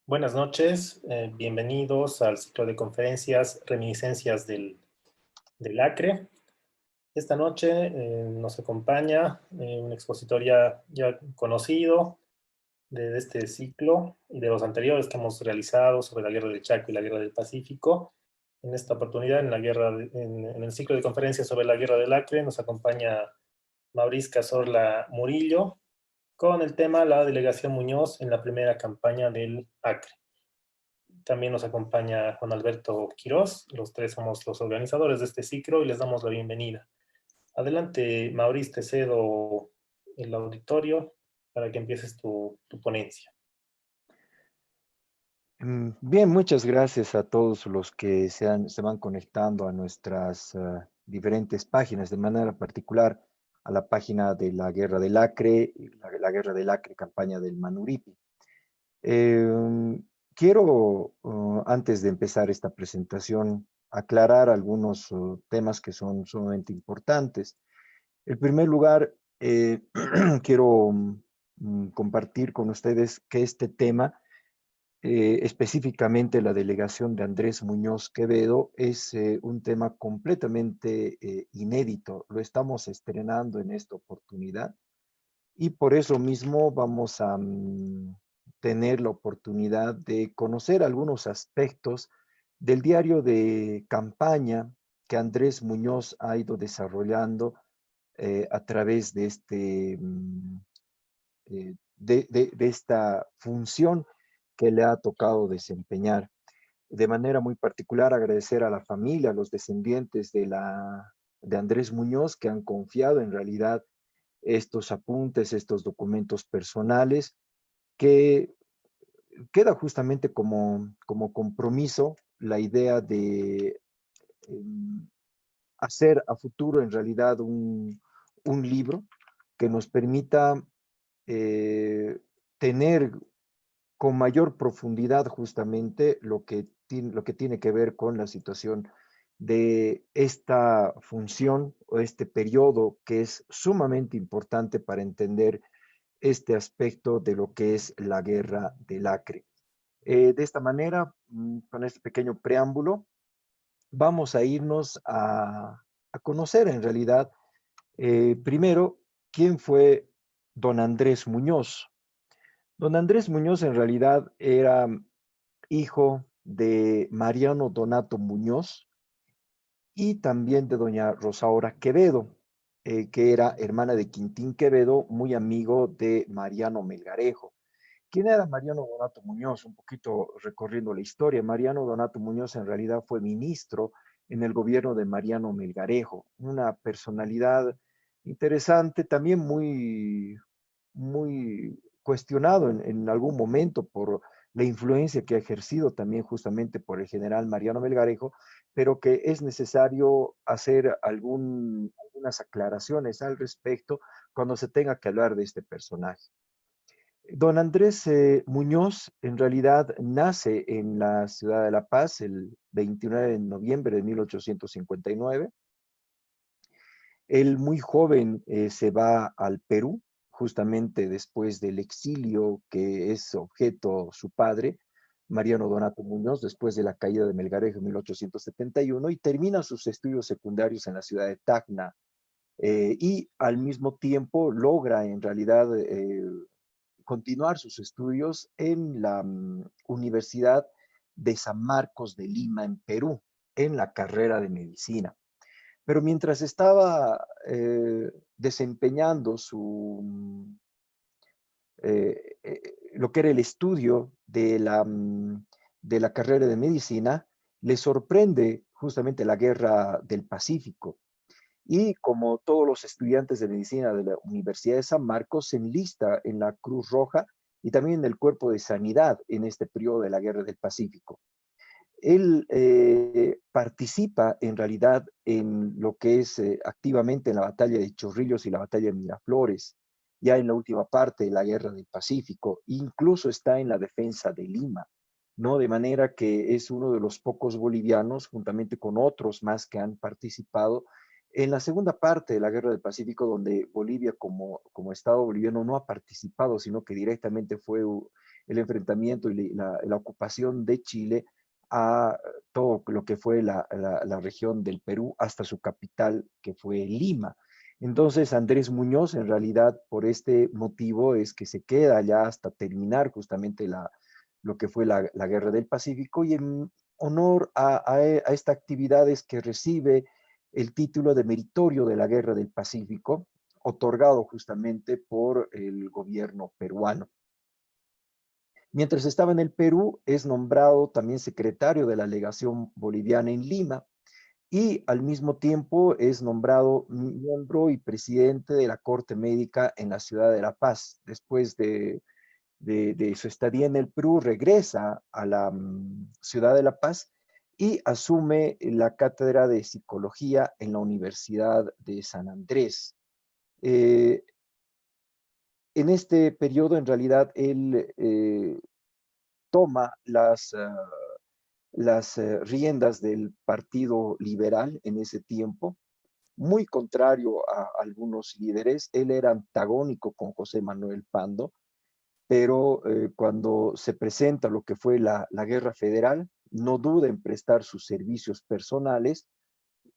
Buenas noches, bienvenidos al ciclo de conferencias Reminiscencias del Acre. Esta noche nos acompaña un expositor ya conocido de este ciclo y de los anteriores que hemos realizado sobre la Guerra del Chaco y la Guerra del Pacífico. En esta oportunidad, en el ciclo de conferencias sobre la Guerra del Acre, nos acompaña Mauricio Cazorla Murillo con el tema La Delegación Muñoz en la primera campaña del Acre. También nos acompaña Juan Alberto Quirós. Los tres somos los organizadores de este ciclo y les damos la bienvenida. Adelante, Mauricio, te cedo el auditorio para que empieces tu ponencia. Bien, muchas gracias a todos los que se van conectando a nuestras diferentes páginas, de manera particular a la página de la Guerra del Acre, y la Guerra del Acre, campaña del Manuripi. Quiero, antes de empezar esta presentación, aclarar algunos temas que son sumamente importantes. En primer lugar, quiero compartir con ustedes que este tema, específicamente la delegación de Andrés Muñoz Quevedo, es un tema completamente inédito. Lo estamos estrenando en esta oportunidad y por eso mismo vamos a tener la oportunidad de conocer algunos aspectos del diario de campaña que Andrés Muñoz ha ido desarrollando a través de de esta función que le ha tocado desempeñar. De manera muy particular, agradecer a la familia, a los descendientes de Andrés Muñoz, que han confiado en realidad estos apuntes, estos documentos personales, que queda justamente como compromiso la idea de hacer a futuro en realidad un libro que nos permita tener con mayor profundidad justamente lo que tiene que ver con la situación de esta función o este periodo que es sumamente importante para entender este aspecto de lo que es la guerra del Acre. De esta manera, con este pequeño preámbulo, vamos a irnos a conocer en realidad, primero, quién fue don Andrés Muñoz. Don Andrés Muñoz en realidad era hijo de Mariano Donato Muñoz y también de doña Rosaura Quevedo, que era hermana de Quintín Quevedo, muy amigo de Mariano Melgarejo. ¿Quién era Mariano Donato Muñoz? Un poquito recorriendo la historia. Mariano Donato Muñoz en realidad fue ministro en el gobierno de Mariano Melgarejo, una personalidad interesante, también muy cuestionado en algún momento por la influencia que ha ejercido también justamente por el general Mariano Melgarejo, pero que es necesario hacer algunas aclaraciones al respecto cuando se tenga que hablar de este personaje. Don Andrés Muñoz en realidad nace en la ciudad de La Paz el 29 de noviembre de 1859. Él muy joven se va al Perú, justamente después del exilio que es objeto su padre, Mariano Donato Muñoz, después de la caída de Melgarejo en 1871, y termina sus estudios secundarios en la ciudad de Tacna. Y al mismo tiempo logra en realidad continuar sus estudios en la Universidad de San Marcos de Lima, en Perú, en la carrera de medicina. Pero mientras estaba desempeñando lo que era el estudio de la carrera de medicina, le sorprende justamente la guerra del Pacífico. Y como todos los estudiantes de medicina de la Universidad de San Marcos, se enlista en la Cruz Roja y también en el Cuerpo de Sanidad en este periodo de la Guerra del Pacífico. Él participa en realidad en lo que es activamente en la batalla de Chorrillos y la batalla de Miraflores, ya en la última parte de la Guerra del Pacífico, incluso está en la defensa de Lima, ¿no? De manera que es uno de los pocos bolivianos, juntamente con otros más que han participado En la segunda parte de la Guerra del Pacífico, donde Bolivia como Estado boliviano no ha participado, sino que directamente fue el enfrentamiento y la ocupación de Chile a todo lo que fue la región del Perú hasta su capital, que fue Lima. Entonces, Andrés Muñoz, en realidad, por este motivo, es que se queda allá hasta terminar justamente lo que fue la Guerra del Pacífico, y en honor a esta actividad es que recibe el título de meritorio de la Guerra del Pacífico, otorgado justamente por el gobierno peruano. Mientras estaba en el Perú, es nombrado también secretario de la legación boliviana en Lima, y al mismo tiempo es nombrado miembro y presidente de la Corte Médica en la ciudad de La Paz. Después de su estadía en el Perú, regresa a la ciudad de La Paz y asume la cátedra de psicología en la Universidad de San Andrés. En este periodo, en realidad, él toma las riendas del Partido Liberal en ese tiempo, muy contrario a algunos líderes. Él era antagónico con José Manuel Pando, pero cuando se presenta lo que fue la Guerra Federal, no duda en prestar sus servicios personales,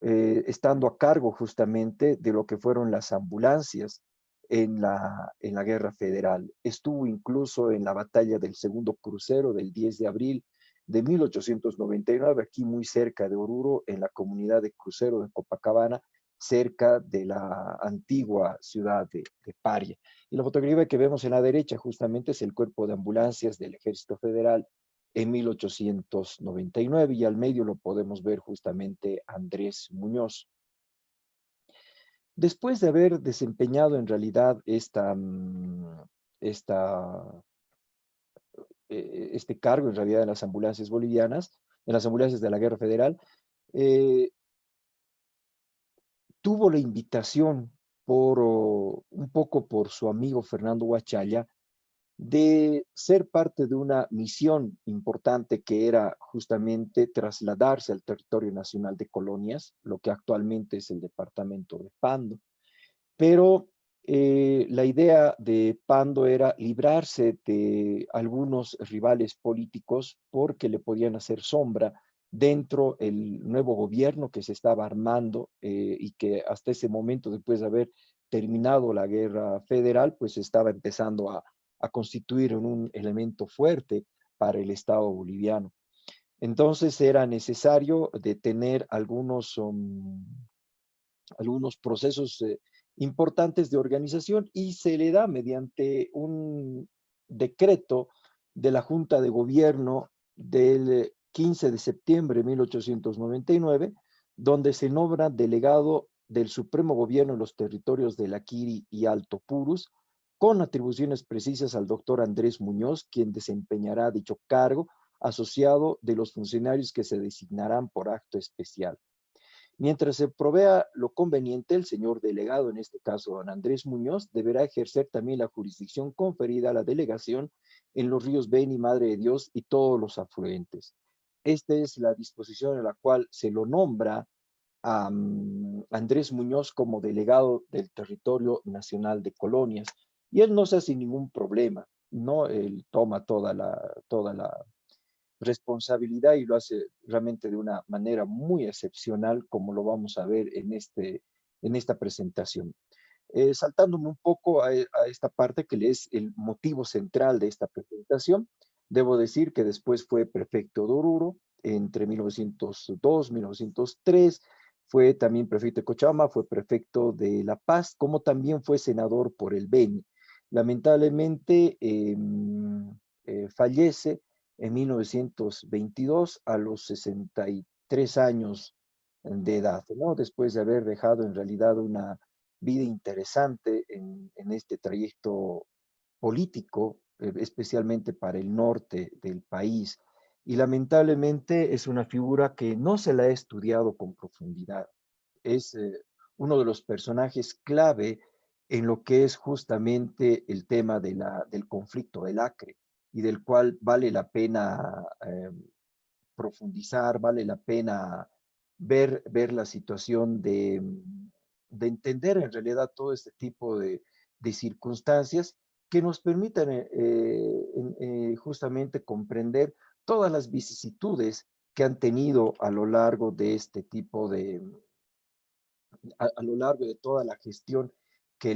estando a cargo justamente de lo que fueron las ambulancias en la Guerra Federal. Estuvo incluso en la batalla del Segundo Crucero del 10 de abril de 1899, aquí muy cerca de Oruro, en la comunidad de Crucero de Copacabana, cerca de la antigua ciudad de Paria. Y la fotografía que vemos en la derecha justamente es el cuerpo de ambulancias del Ejército Federal en 1899, y al medio lo podemos ver justamente Andrés Muñoz. Después de haber desempeñado en realidad esta, este cargo en realidad en las ambulancias bolivianas, en las ambulancias de la Guerra Federal, eh, tuvo la invitación un poco por su amigo Fernando Huachalla, de ser parte de una misión importante que era justamente trasladarse al territorio nacional de Colonias, lo que actualmente es el departamento de Pando. Pero la idea de Pando era librarse de algunos rivales políticos porque le podían hacer sombra dentro del nuevo gobierno que se estaba armando, y que hasta ese momento, después de haber terminado la guerra federal, pues estaba empezando a constituir un elemento fuerte para el Estado boliviano. Entonces era necesario detener algunos procesos importantes de organización, y se le da mediante un decreto de la Junta de Gobierno del 15 de septiembre de 1899, donde se nombra delegado del Supremo Gobierno en los territorios de Laquiri y Alto Purus, con atribuciones precisas al doctor Andrés Muñoz, quien desempeñará dicho cargo, asociado de los funcionarios que se designarán por acto especial. Mientras se provea lo conveniente, el señor delegado, en este caso don Andrés Muñoz, deberá ejercer también la jurisdicción conferida a la delegación en los ríos Beni, Madre de Dios y todos los afluentes. Esta es la disposición en la cual se lo nombra a Andrés Muñoz como delegado del territorio nacional de Colonias, y él no se hace ningún problema, ¿no? Él toma toda la responsabilidad y lo hace realmente de una manera muy excepcional, como lo vamos a ver en esta presentación. Saltándome un poco a esta parte que es el motivo central de esta presentación, debo decir que después fue prefecto de Oruro entre 1902 y 1903, fue también prefecto de Cochabamba, fue prefecto de La Paz, como también fue senador por el Beni. Lamentablemente fallece en 1922 a los 63 años de edad, ¿no? Después de haber dejado en realidad una vida interesante en este trayecto político, especialmente para el norte del país. Y lamentablemente es una figura que no se la ha estudiado con profundidad. Es uno de los personajes clave en lo que es justamente el tema del conflicto del Acre, y del cual vale la pena profundizar, vale la pena ver la situación de entender en realidad todo este tipo de circunstancias que nos permitan justamente comprender todas las vicisitudes que han tenido a lo largo de este tipo a lo largo de toda la gestión que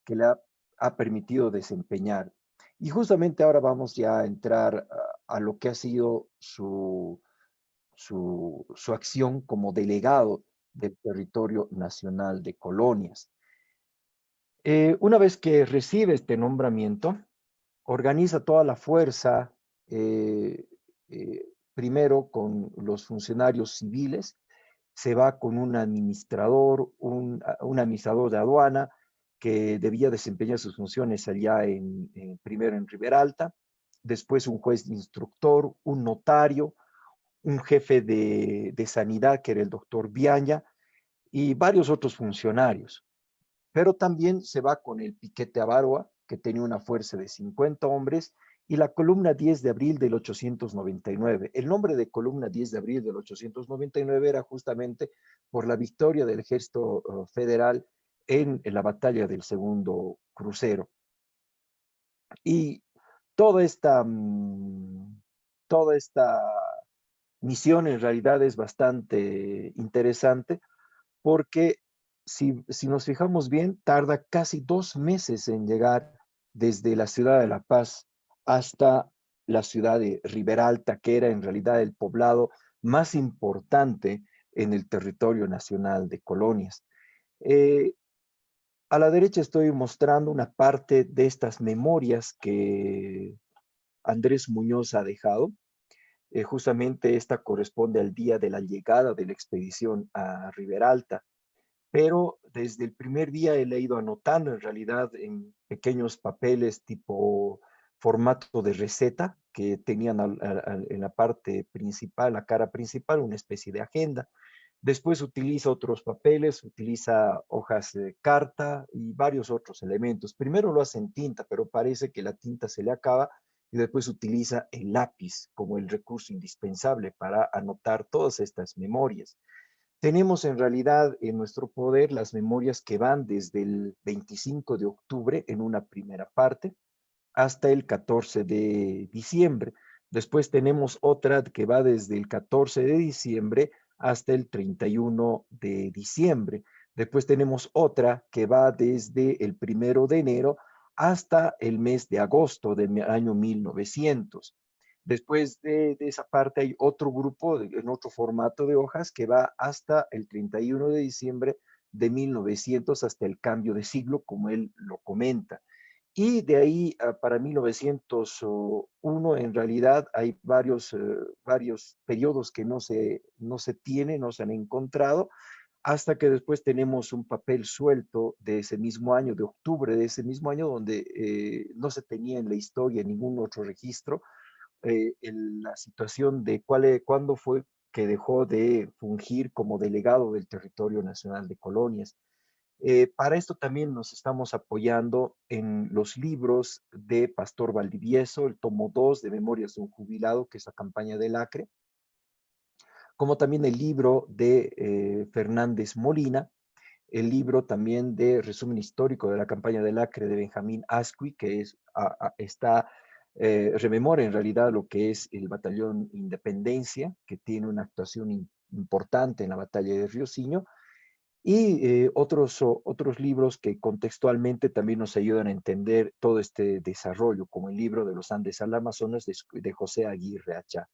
que le ha permitido desempeñar. Y justamente ahora vamos ya a entrar a lo que ha sido su acción como delegado del territorio nacional de colonias. Una vez que recibe este nombramiento, organiza toda la fuerza, eh, primero con los funcionarios civiles, se va con un administrador, un administrador de aduana que debía desempeñar sus funciones allá primero en Riberalta, después un juez instructor, un notario, un jefe de sanidad que era el doctor Viaña y varios otros funcionarios. Pero también se va con el piquete Abarua, que tenía una fuerza de 50 hombres, y la columna 10 de abril del 899. El nombre de columna 10 de abril del 899 era justamente por la victoria del ejército federal en la batalla del Segundo Crucero. Y toda esta, toda esta misión en realidad es bastante interesante porque si nos fijamos bien, tarda casi 2 meses en llegar desde la ciudad de La Paz hasta la ciudad de Riberalta, que era en realidad el poblado más importante en el territorio nacional de colonias. Eh, a la derecha estoy mostrando una parte de estas memorias que Andrés Muñoz ha dejado. Justamente esta corresponde al día de la llegada de la expedición a Riberalta, pero desde el primer día he ido anotando en realidad en pequeños papeles tipo formato de receta que tenían en la parte principal, la cara principal, una especie de agenda. Después utiliza otros papeles, utiliza hojas de carta y varios otros elementos. Primero lo hace en tinta, pero parece que la tinta se le acaba y después utiliza el lápiz como el recurso indispensable para anotar todas estas memorias. Tenemos en realidad en nuestro poder las memorias que van desde el 25 de octubre en una primera parte hasta el 14 de diciembre. Después tenemos otra que va desde el 14 de diciembre hasta el 31 de diciembre. Después tenemos otra que va desde el 1 de enero hasta el mes de agosto del año 1900. Después de esa parte hay otro grupo en otro formato de hojas que va hasta el 31 de diciembre de 1900 hasta el cambio de siglo, como él lo comenta. Y de ahí para 1901 en realidad hay varios periodos que no se tienen, no se han encontrado, hasta que después tenemos un papel suelto de ese mismo año, de octubre de ese mismo año, donde no se tenía en la historia ningún otro registro la situación de cuándo fue que dejó de fungir como delegado del territorio nacional de colonias. Para esto también nos estamos apoyando en los libros de Pastor Valdivieso, el tomo 2 de Memorias de un Jubilado, que es la campaña del Acre, como también el libro de Fernández Molina, el libro también de Resumen Histórico de la campaña del Acre de Benjamín Asqui, que rememora en realidad lo que es el Batallón Independencia, que tiene una actuación importante en la batalla de Riosinho, y otros libros que contextualmente también nos ayudan a entender todo este desarrollo, como el libro de los Andes al Amazonas de José Aguirre Achá.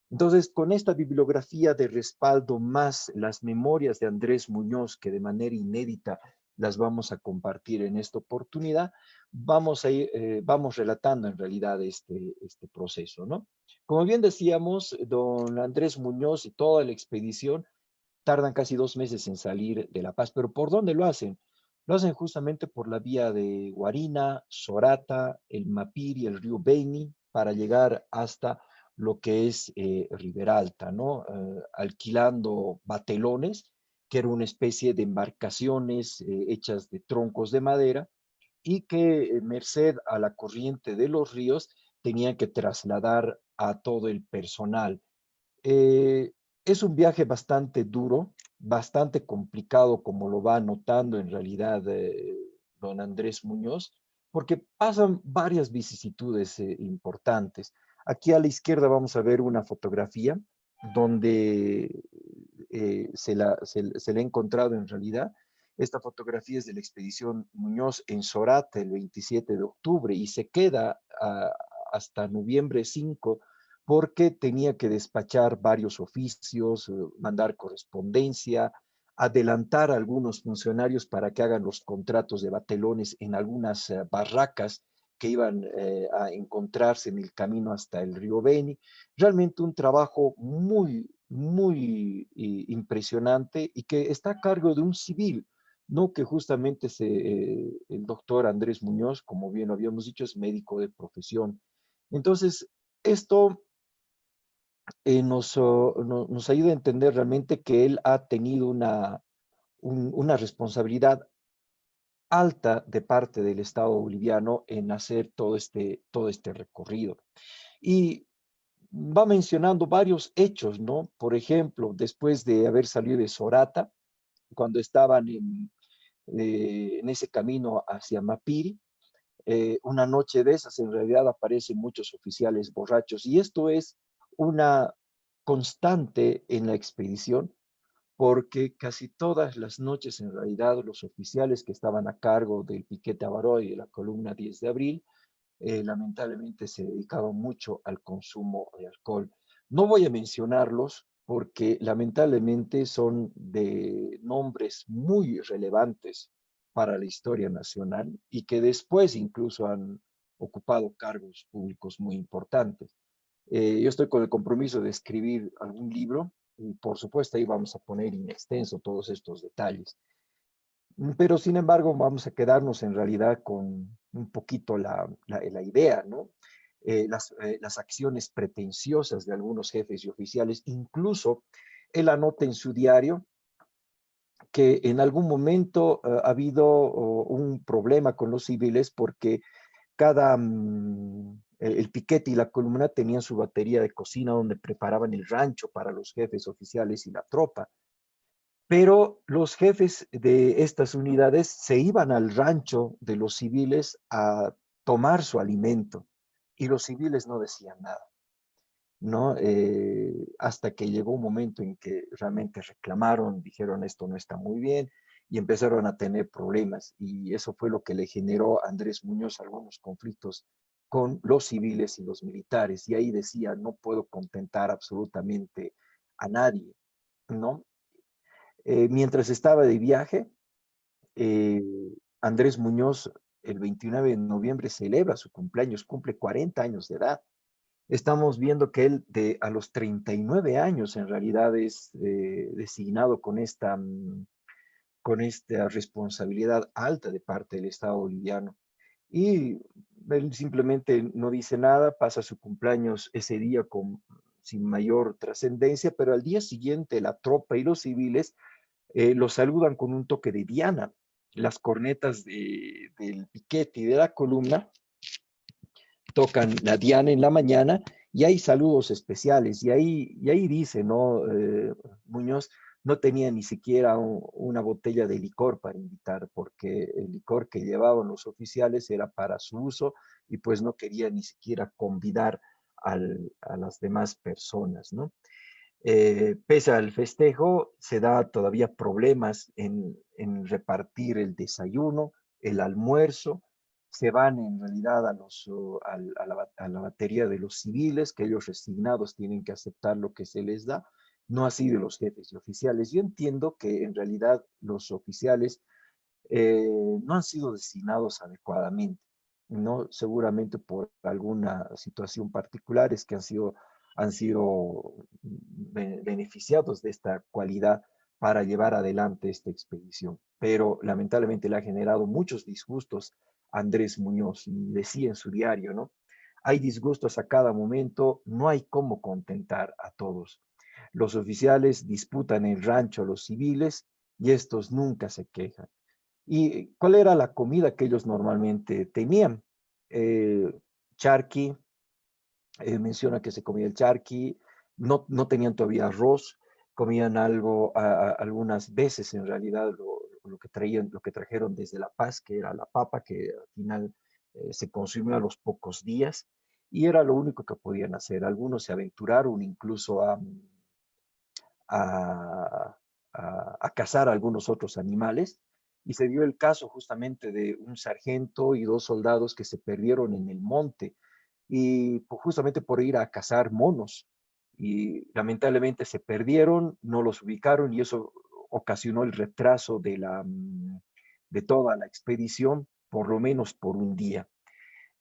Entonces, con esta bibliografía de respaldo más las memorias de Andrés Muñoz, que de manera inédita las vamos a compartir en esta oportunidad, vamos relatando en realidad este proceso, ¿no? Como bien decíamos, don Andrés Muñoz y toda la expedición tardan casi 2 meses en salir de La Paz, pero ¿por dónde lo hacen? Lo hacen justamente por la vía de Guarina, Sorata, el Mapiri, el río Beni, para llegar hasta lo que es Riberalta, ¿no? Alquilando batelones, que era una especie de embarcaciones hechas de troncos de madera y que, merced a la corriente de los ríos, tenían que trasladar a todo el personal. Eh, es un viaje bastante duro, bastante complicado, como lo va notando en realidad don Andrés Muñoz, porque pasan varias vicisitudes importantes. Aquí a la izquierda vamos a ver una fotografía donde se la ha encontrado en realidad. Esta fotografía es de la expedición Muñoz en Sorata el 27 de octubre y se queda hasta noviembre 5 porque tenía que despachar varios oficios, mandar correspondencia, adelantar a algunos funcionarios para que hagan los contratos de batelones en algunas barracas que iban a encontrarse en el camino hasta el río Beni. Realmente un trabajo muy impresionante y que está a cargo de un civil, no que justamente el doctor Andrés Muñoz, como bien lo habíamos dicho, es médico de profesión. Entonces, esto nos ayuda a entender realmente que él ha tenido una responsabilidad alta de parte del Estado boliviano en hacer todo este recorrido. Y va mencionando varios hechos, ¿no? Por ejemplo, después de haber salido de Sorata, cuando estaban en ese camino hacia Mapiri, una noche de esas en realidad aparecen muchos oficiales borrachos y esto es una constante en la expedición porque casi todas las noches en realidad los oficiales que estaban a cargo del piquete Avaró y de la columna 10 de abril lamentablemente se dedicaban mucho al consumo de alcohol. No voy a mencionarlos porque lamentablemente son de nombres muy relevantes para la historia nacional y que después incluso han ocupado cargos públicos muy importantes. Yo estoy con el compromiso de escribir algún libro y por supuesto ahí vamos a poner en extenso todos estos detalles. Pero sin embargo, vamos a quedarnos en realidad con un poquito la idea, ¿no? Las acciones pretenciosas de algunos jefes y oficiales, incluso él anota en su diario que en algún momento ha habido un problema con los civiles porque el piquete y la columna tenían su batería de cocina donde preparaban el rancho para los jefes oficiales y la tropa. Pero los jefes de estas unidades se iban al rancho de los civiles a tomar su alimento y los civiles no decían nada, ¿no? Hasta que llegó un momento en que realmente reclamaron, dijeron esto no está muy bien y empezaron a tener problemas y eso fue lo que le generó a Andrés Muñoz algunos conflictos con los civiles y los militares y ahí decía no puedo contentar absolutamente a nadie, ¿no? Mientras estaba de viaje, eh, Andrés Muñoz el 29 de noviembre celebra su cumpleaños, cumple 40 años de edad. Estamos viendo que él a los 39 años en realidad es designado con esta responsabilidad alta de parte del Estado boliviano. Y él simplemente no dice nada, pasa su cumpleaños ese día sin mayor trascendencia, pero al día siguiente la tropa y los civiles los saludan con un toque de diana. Las cornetas del piquete y de la columna tocan la diana en la mañana y hay saludos especiales. Y ahí dice, ¿no? Muñoz no tenía ni siquiera una botella de licor para invitar, porque el licor que llevaban los oficiales era para su uso y pues no quería ni siquiera convidar a las demás personas, ¿no? Pese al festejo, se da todavía problemas en repartir el desayuno, el almuerzo, se van en realidad a la batería de los civiles, que ellos resignados tienen que aceptar lo que se les da, no así de los jefes y oficiales. Yo entiendo que en realidad los oficiales no han sido designados adecuadamente, ¿no? Seguramente por alguna situación particular es que han sido beneficiados de esta cualidad para llevar adelante esta expedición. Pero lamentablemente le ha generado muchos disgustos a Andrés Muñoz y decía en su diario, ¿no? Hay disgustos a cada momento, no hay cómo contentar a todos. Los oficiales disputan el rancho a los civiles y estos nunca se quejan. ¿Y cuál era la comida que ellos normalmente tenían? Eh, Charqui, menciona que se comía el charqui, no tenían todavía arroz, comían algo, algunas veces en realidad lo que traían, lo que trajeron desde La Paz, que era la papa, que al final se consumió a los pocos días, y era lo único que podían hacer. Algunos se aventuraron incluso a, a cazar algunos otros animales, y se dio el caso justamente de un sargento y dos soldados que se perdieron en el monte, y justamente por ir a cazar monos, y lamentablemente se perdieron, no los ubicaron, y eso ocasionó el retraso de toda la expedición, por lo menos por un día.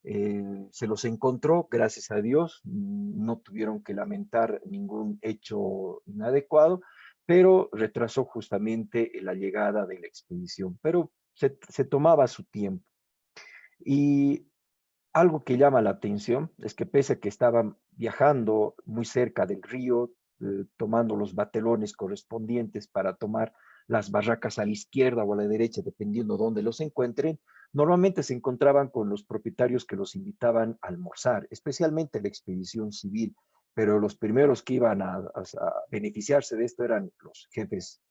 Se los encontró, gracias a Dios, no tuvieron que lamentar ningún hecho inadecuado, pero retrasó justamente la llegada de la expedición, pero se tomaba su tiempo. Y algo que llama la atención es que pese a que estaban viajando muy cerca del río, tomando los batelones correspondientes para tomar las barracas a la izquierda o a la derecha, dependiendo dónde los encuentren, normalmente se encontraban con los propietarios que los invitaban a almorzar, especialmente la expedición civil, pero los primeros que iban a beneficiarse de esto eran los jefes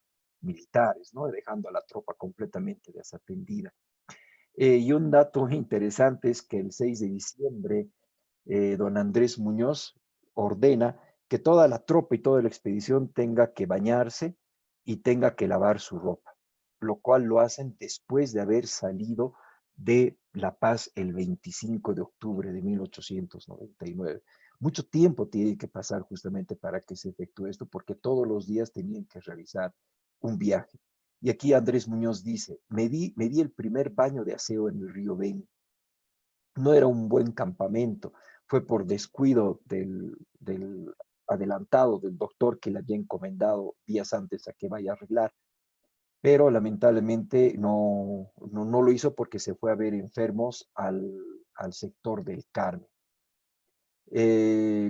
militares, ¿no? Dejando a la tropa completamente desatendida. Y un dato interesante es que el 6 de diciembre, don Andrés Muñoz ordena que toda la tropa y toda la expedición tenga que bañarse y tenga que lavar su ropa, lo cual lo hacen después de haber salido de La Paz el 25 de octubre de 1899. Mucho tiempo tiene que pasar justamente para que se efectúe esto, porque todos los días tenían que realizar un viaje. Y aquí Andrés Muñoz dice, me di el primer baño de aseo en el río Beni. No era un buen campamento, fue por descuido del adelantado del doctor que le había encomendado días antes a que vaya a arreglar, pero lamentablemente no lo hizo porque se fue a ver enfermos al sector del Carmen.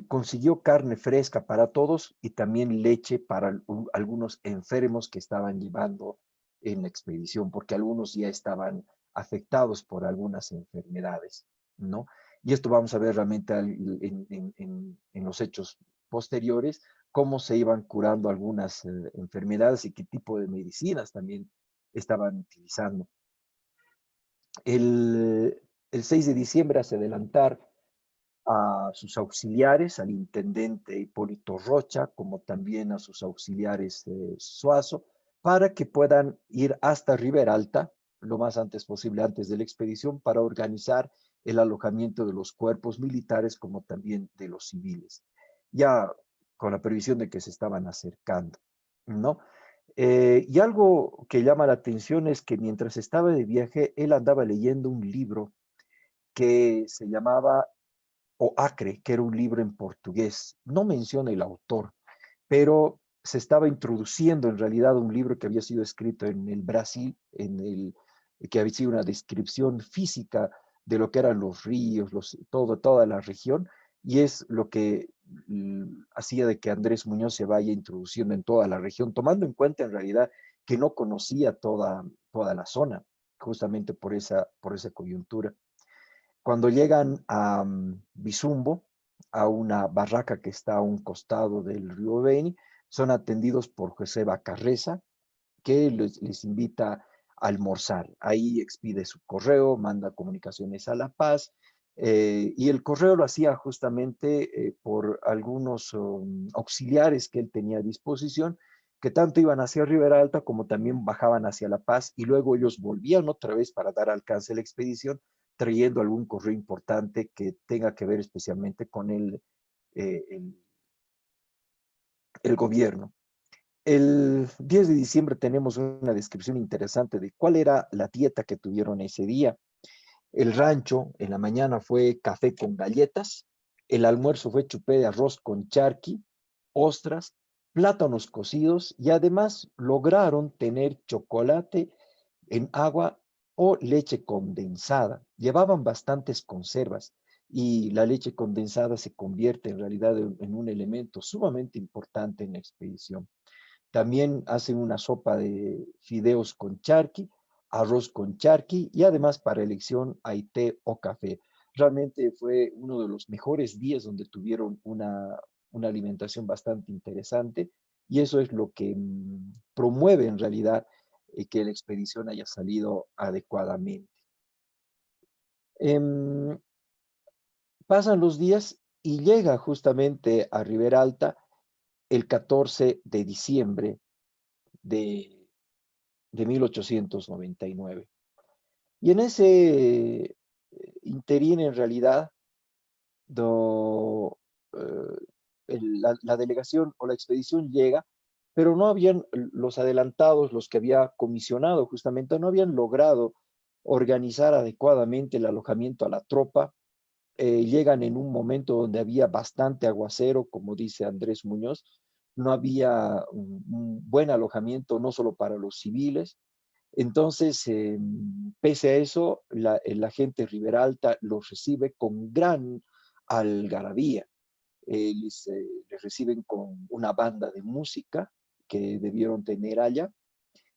Consiguió carne fresca para todos y también leche para algunos enfermos que estaban llevando en la expedición, porque algunos ya estaban afectados por algunas enfermedades, ¿no? Y esto vamos a ver realmente en los hechos posteriores, cómo se iban curando algunas enfermedades y qué tipo de medicinas también estaban utilizando. El 6 de diciembre, hace adelantar, a sus auxiliares, al intendente Hipólito Rocha, como también a sus auxiliares Suazo, para que puedan ir hasta Riberalta lo más antes posible, antes de la expedición, para organizar el alojamiento de los cuerpos militares como también de los civiles, ya con la previsión de que se estaban acercando, ¿no? Y algo que llama la atención es que mientras estaba de viaje, él andaba leyendo un libro que se llamaba o Acre, que era un libro en portugués. No menciona el autor, pero se estaba introduciendo en realidad un libro que había sido escrito en el Brasil, que había sido una descripción física de lo que eran los ríos, toda la región, y es lo que hacía de que Andrés Muñoz se vaya introduciendo en toda la región, tomando en cuenta en realidad que no conocía toda la zona, justamente por esa coyuntura. Cuando llegan a Bizumbo, a una barraca que está a un costado del río Beni, son atendidos por Joseba Carreza, que les invita a almorzar. Ahí expide su correo, manda comunicaciones a La Paz, y el correo lo hacía justamente por algunos auxiliares que él tenía a disposición, que tanto iban hacia Ribera Alta como también bajaban hacia La Paz, y luego ellos volvían otra vez para dar alcance a la expedición, trayendo algún correo importante que tenga que ver especialmente con eh, el, el gobierno. El 10 de diciembre tenemos una descripción interesante de cuál era la dieta que tuvieron ese día. El rancho en la mañana fue café con galletas, el almuerzo fue chupé de arroz con charqui, ostras, plátanos cocidos, y además lograron tener chocolate en agua o leche condensada. Llevaban bastantes conservas, y la leche condensada se convierte en realidad en un elemento sumamente importante en la expedición. También hacen una sopa de fideos con charqui, arroz con charqui, y además para elección hay té o café. Realmente fue uno de los mejores días donde tuvieron una alimentación bastante interesante, y eso es lo que promueve en realidad que la expedición haya salido adecuadamente. Em, Pasan los días y llega justamente a Ribera Alta el 14 de diciembre de, de 1899. Y en ese interín, en realidad, do, la delegación o la expedición llega, pero no habían los adelantados, los que había comisionado justamente, no habían logrado organizar adecuadamente el alojamiento a la tropa. Llegan en un momento donde había bastante aguacero, como dice Andrés Muñoz, no había un buen alojamiento no solo para los civiles. Entonces, pese a eso, la gente Ribera Alta los recibe con gran algarabía. Les reciben con una banda de música que debieron tener allá.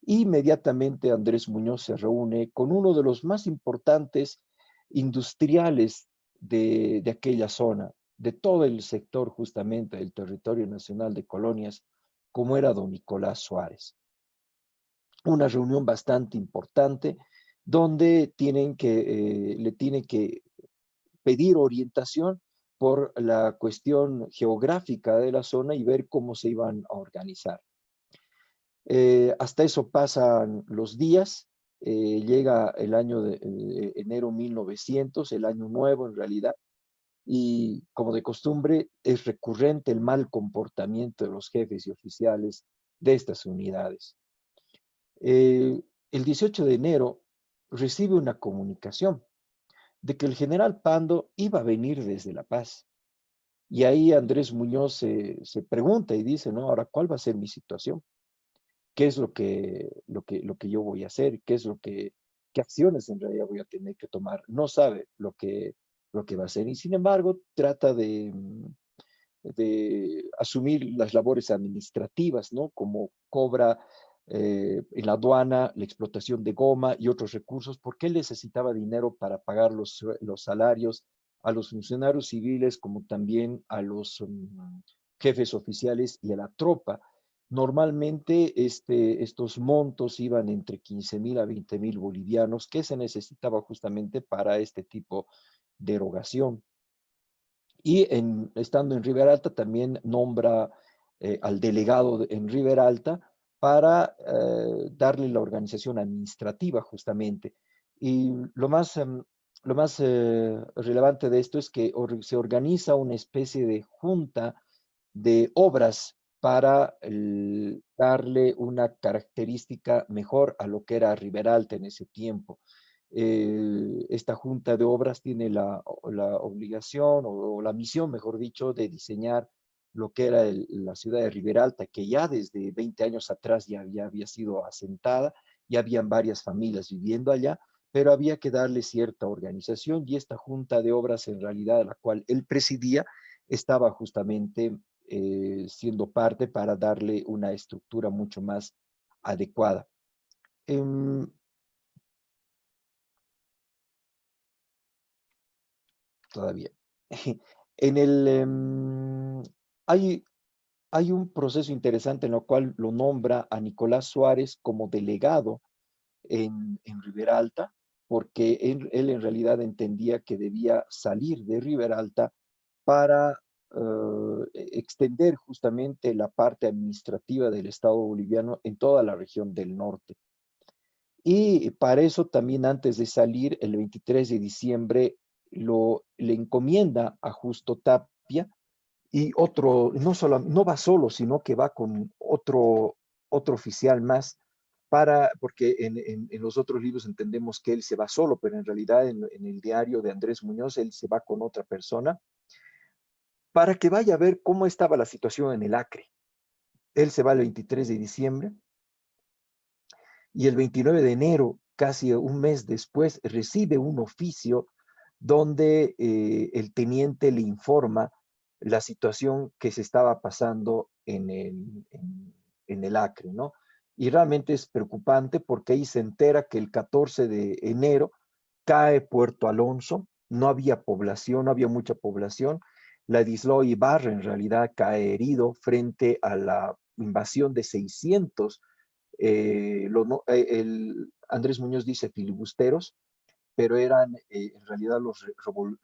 Inmediatamente Andrés Muñoz se reúne con uno de los más importantes industriales de aquella zona, de todo el sector justamente del territorio nacional de colonias, como era don Nicolás Suárez. Una reunión bastante importante donde le tiene que pedir orientación por la cuestión geográfica de la zona y ver cómo se iban a organizar. Hasta eso pasan los días, llega el año de enero 1900, el año nuevo en realidad, y como de costumbre es recurrente el mal comportamiento de los jefes y oficiales de estas unidades. El 18 de enero recibe una comunicación de que el general Pando iba a venir desde La Paz. Y ahí Andrés Muñoz se pregunta y dice, ¿no? Ahora, ¿cuál va a ser mi situación? ¿Qué es lo que yo voy a hacer? ¿Qué acciones en realidad voy a tener que tomar? No sabe lo que va a hacer y sin embargo trata de asumir las labores administrativas, ¿no? Como cobra en la aduana la explotación de goma y otros recursos, porque él necesitaba dinero para pagar los salarios a los funcionarios civiles, como también a los jefes oficiales y a la tropa. Normalmente estos montos iban entre 15,000 a 20,000 bolivianos, que se necesitaba justamente para este tipo de erogación. Y estando en Ribera Alta también nombra al delegado en Ribera Alta para darle la organización administrativa justamente. Y lo más relevante de esto es que se organiza una especie de junta de obras para darle una característica mejor a lo que era Ribera Alta en ese tiempo. Esta junta de obras tiene la obligación o la misión, mejor dicho, de diseñar lo que era la ciudad de Ribera Alta, que ya desde 20 años atrás ya había sido asentada, ya habían varias familias viviendo allá, pero había que darle cierta organización y esta junta de obras en realidad, a la cual él presidía, estaba justamente siendo parte para darle una estructura mucho más adecuada. Todavía. En el, hay, hay un proceso interesante en el cual lo nombra a Nicolás Suárez como delegado en Ribera Alta, porque él en realidad entendía que debía salir de Ribera Alta para extender justamente la parte administrativa del Estado boliviano en toda la región del norte. Y para eso también antes de salir, el 23 de diciembre, le encomienda a Justo Tapia y otro, no va solo, sino que va con otro oficial más, porque en los otros libros entendemos que él se va solo, pero en realidad en el diario de Andrés Muñoz, él se va con otra persona, para que vaya a ver cómo estaba la situación en el Acre. Él se va el 23 de diciembre y el 29 de enero, casi un mes después, recibe un oficio donde el teniente le informa la situación que se estaba pasando en el Acre, ¿no? Y realmente es preocupante porque ahí se entera que el 14 de enero cae Puerto Alonso, no había población, no había mucha población. Ladislao Ibarra en realidad cae herido frente a invasión de 600, Andrés Muñoz dice filibusteros, pero eran en realidad los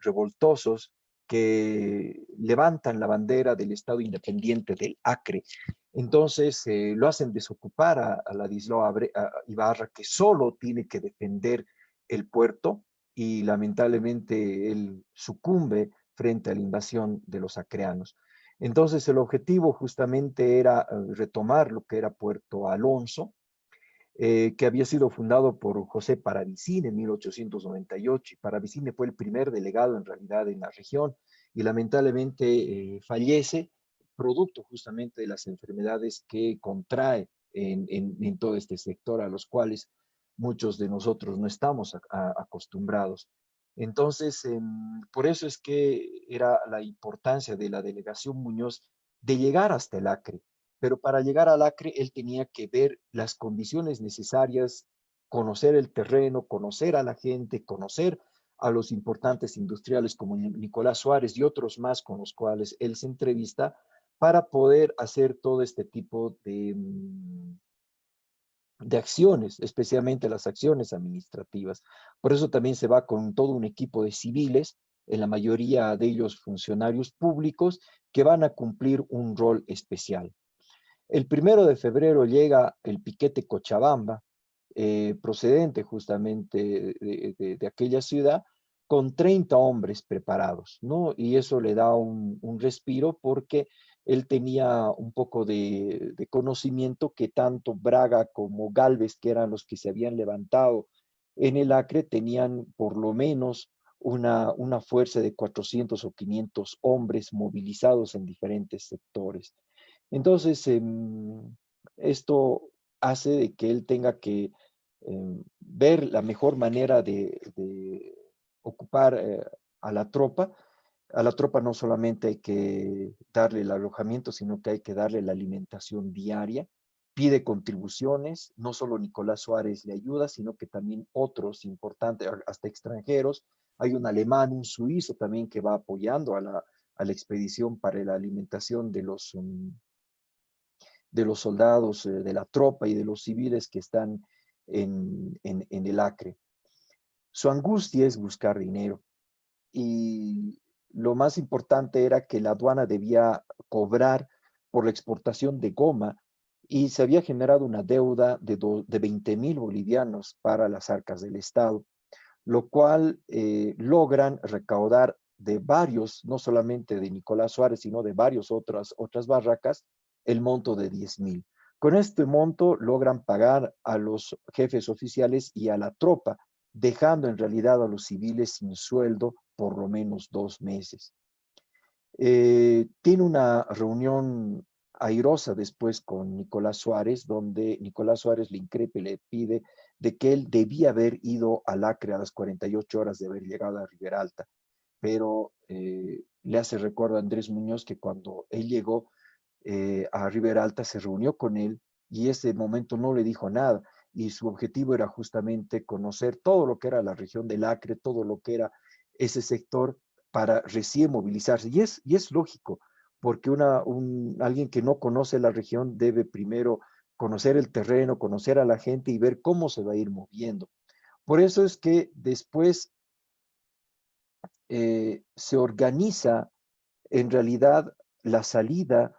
revoltosos que levantan la bandera del Estado independiente del Acre. Entonces lo hacen desocupar a Ladislao Ibarra, que solo tiene que defender el puerto, y lamentablemente él sucumbe frente a la invasión de los acreanos. Entonces el objetivo justamente era retomar lo que era Puerto Alonso, que había sido fundado por José Paravicini en 1898. Y Paravicini fue el primer delegado en realidad en la región, y lamentablemente fallece producto justamente de las enfermedades que contrae en todo este sector, a los cuales muchos de nosotros no estamos acostumbrados. Entonces, por eso es que era la importancia de la delegación Muñoz de llegar hasta el Acre. Pero para llegar al Acre, él tenía que ver las condiciones necesarias, conocer el terreno, conocer a la gente, conocer a los importantes industriales como Nicolás Suárez y otros más con los cuales él se entrevista, para poder hacer todo este tipo de acciones, especialmente las acciones administrativas. Por eso también se va con todo un equipo de civiles, en la mayoría de ellos funcionarios públicos, que van a cumplir un rol especial. El 1 de febrero llega el piquete Cochabamba, procedente justamente de aquella ciudad, con 30 hombres preparados, ¿no? Y eso le da un respiro, porque él tenía un poco de conocimiento que tanto Braga como Gálvez, que eran los que se habían levantado en el Acre, tenían por lo menos una fuerza de 400 o 500 hombres movilizados en diferentes sectores. Entonces, esto hace de que él tenga que ver la mejor manera de ocupar a la tropa. A la tropa no solamente hay que darle el alojamiento, sino que hay que darle la alimentación diaria. Pide contribuciones, no solo Nicolás Suárez le ayuda, sino que también otros importantes, hasta extranjeros. Hay un alemán, un suizo también, que va apoyando a la expedición para la alimentación de los soldados, de la tropa y de los civiles que están en el Acre. Su angustia es buscar dinero, y lo más importante era que la aduana debía cobrar por la exportación de goma, y se había generado una deuda de 20,000 bolivianos para las arcas del Estado, lo cual logran recaudar de varios, no solamente de Nicolás Suárez, sino de varias otras barracas, el monto de 10,000. Con este monto logran pagar a los jefes oficiales y a la tropa, dejando en realidad a los civiles sin sueldo por lo menos 2 meses. Tiene una reunión airosa después con Nicolás Suárez, donde Nicolás Suárez le increpa y le pide de que él debía haber ido al Acre a las 48 horas de haber llegado a Riberalta, pero le hace recuerdo a Andrés Muñoz que cuando él llegó a Riberalta se reunió con él, y ese momento no le dijo nada, y su objetivo era justamente conocer todo lo que era la región del Acre, todo lo que era ese sector, para recién movilizarse. Y es lógico, porque alguien que no conoce la región debe primero conocer el terreno, conocer a la gente y ver cómo se va a ir moviendo. Por eso es que después se organiza en realidad la salida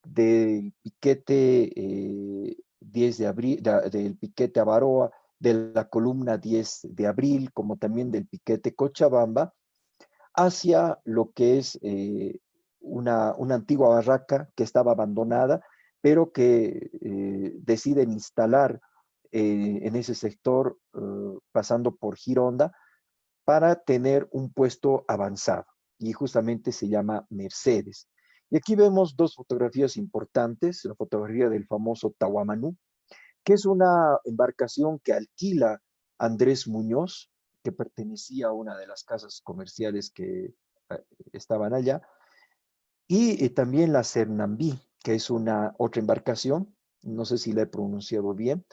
del piquete 10 de abril, del piquete Avaroa, de la columna 10 de abril, como también del piquete Cochabamba, hacia lo que es una antigua barraca que estaba abandonada, pero que deciden instalar en ese sector, pasando por Gironda, para tener un puesto avanzado, y justamente se llama Mercedes. Y aquí vemos dos fotografías importantes: la fotografía del famoso Tahuamanú, que es una embarcación que alquila Andrés Muñoz, que pertenecía a una de las casas comerciales que estaban allá, y también la Cernambí, que es una otra embarcación, no sé si la he pronunciado bien,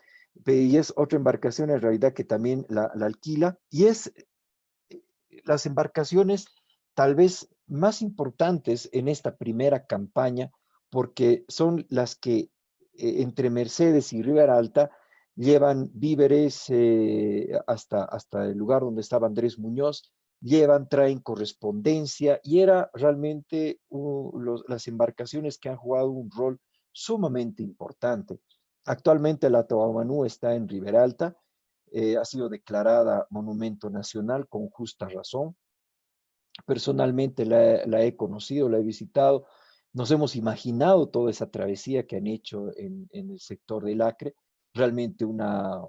y es otra embarcación en realidad que también la alquila, y es las embarcaciones tal vez más importantes en esta primera campaña, porque son las que entre Mercedes y Ribera Alta, llevan víveres hasta el lugar donde estaba Andrés Muñoz, traen correspondencia, y era realmente las embarcaciones que han jugado un rol sumamente importante. Actualmente la Toamanú está en Ribera Alta, ha sido declarada monumento nacional con justa razón. Personalmente la he conocido, la he visitado, nos hemos imaginado toda esa travesía que han hecho en el sector del Acre, realmente una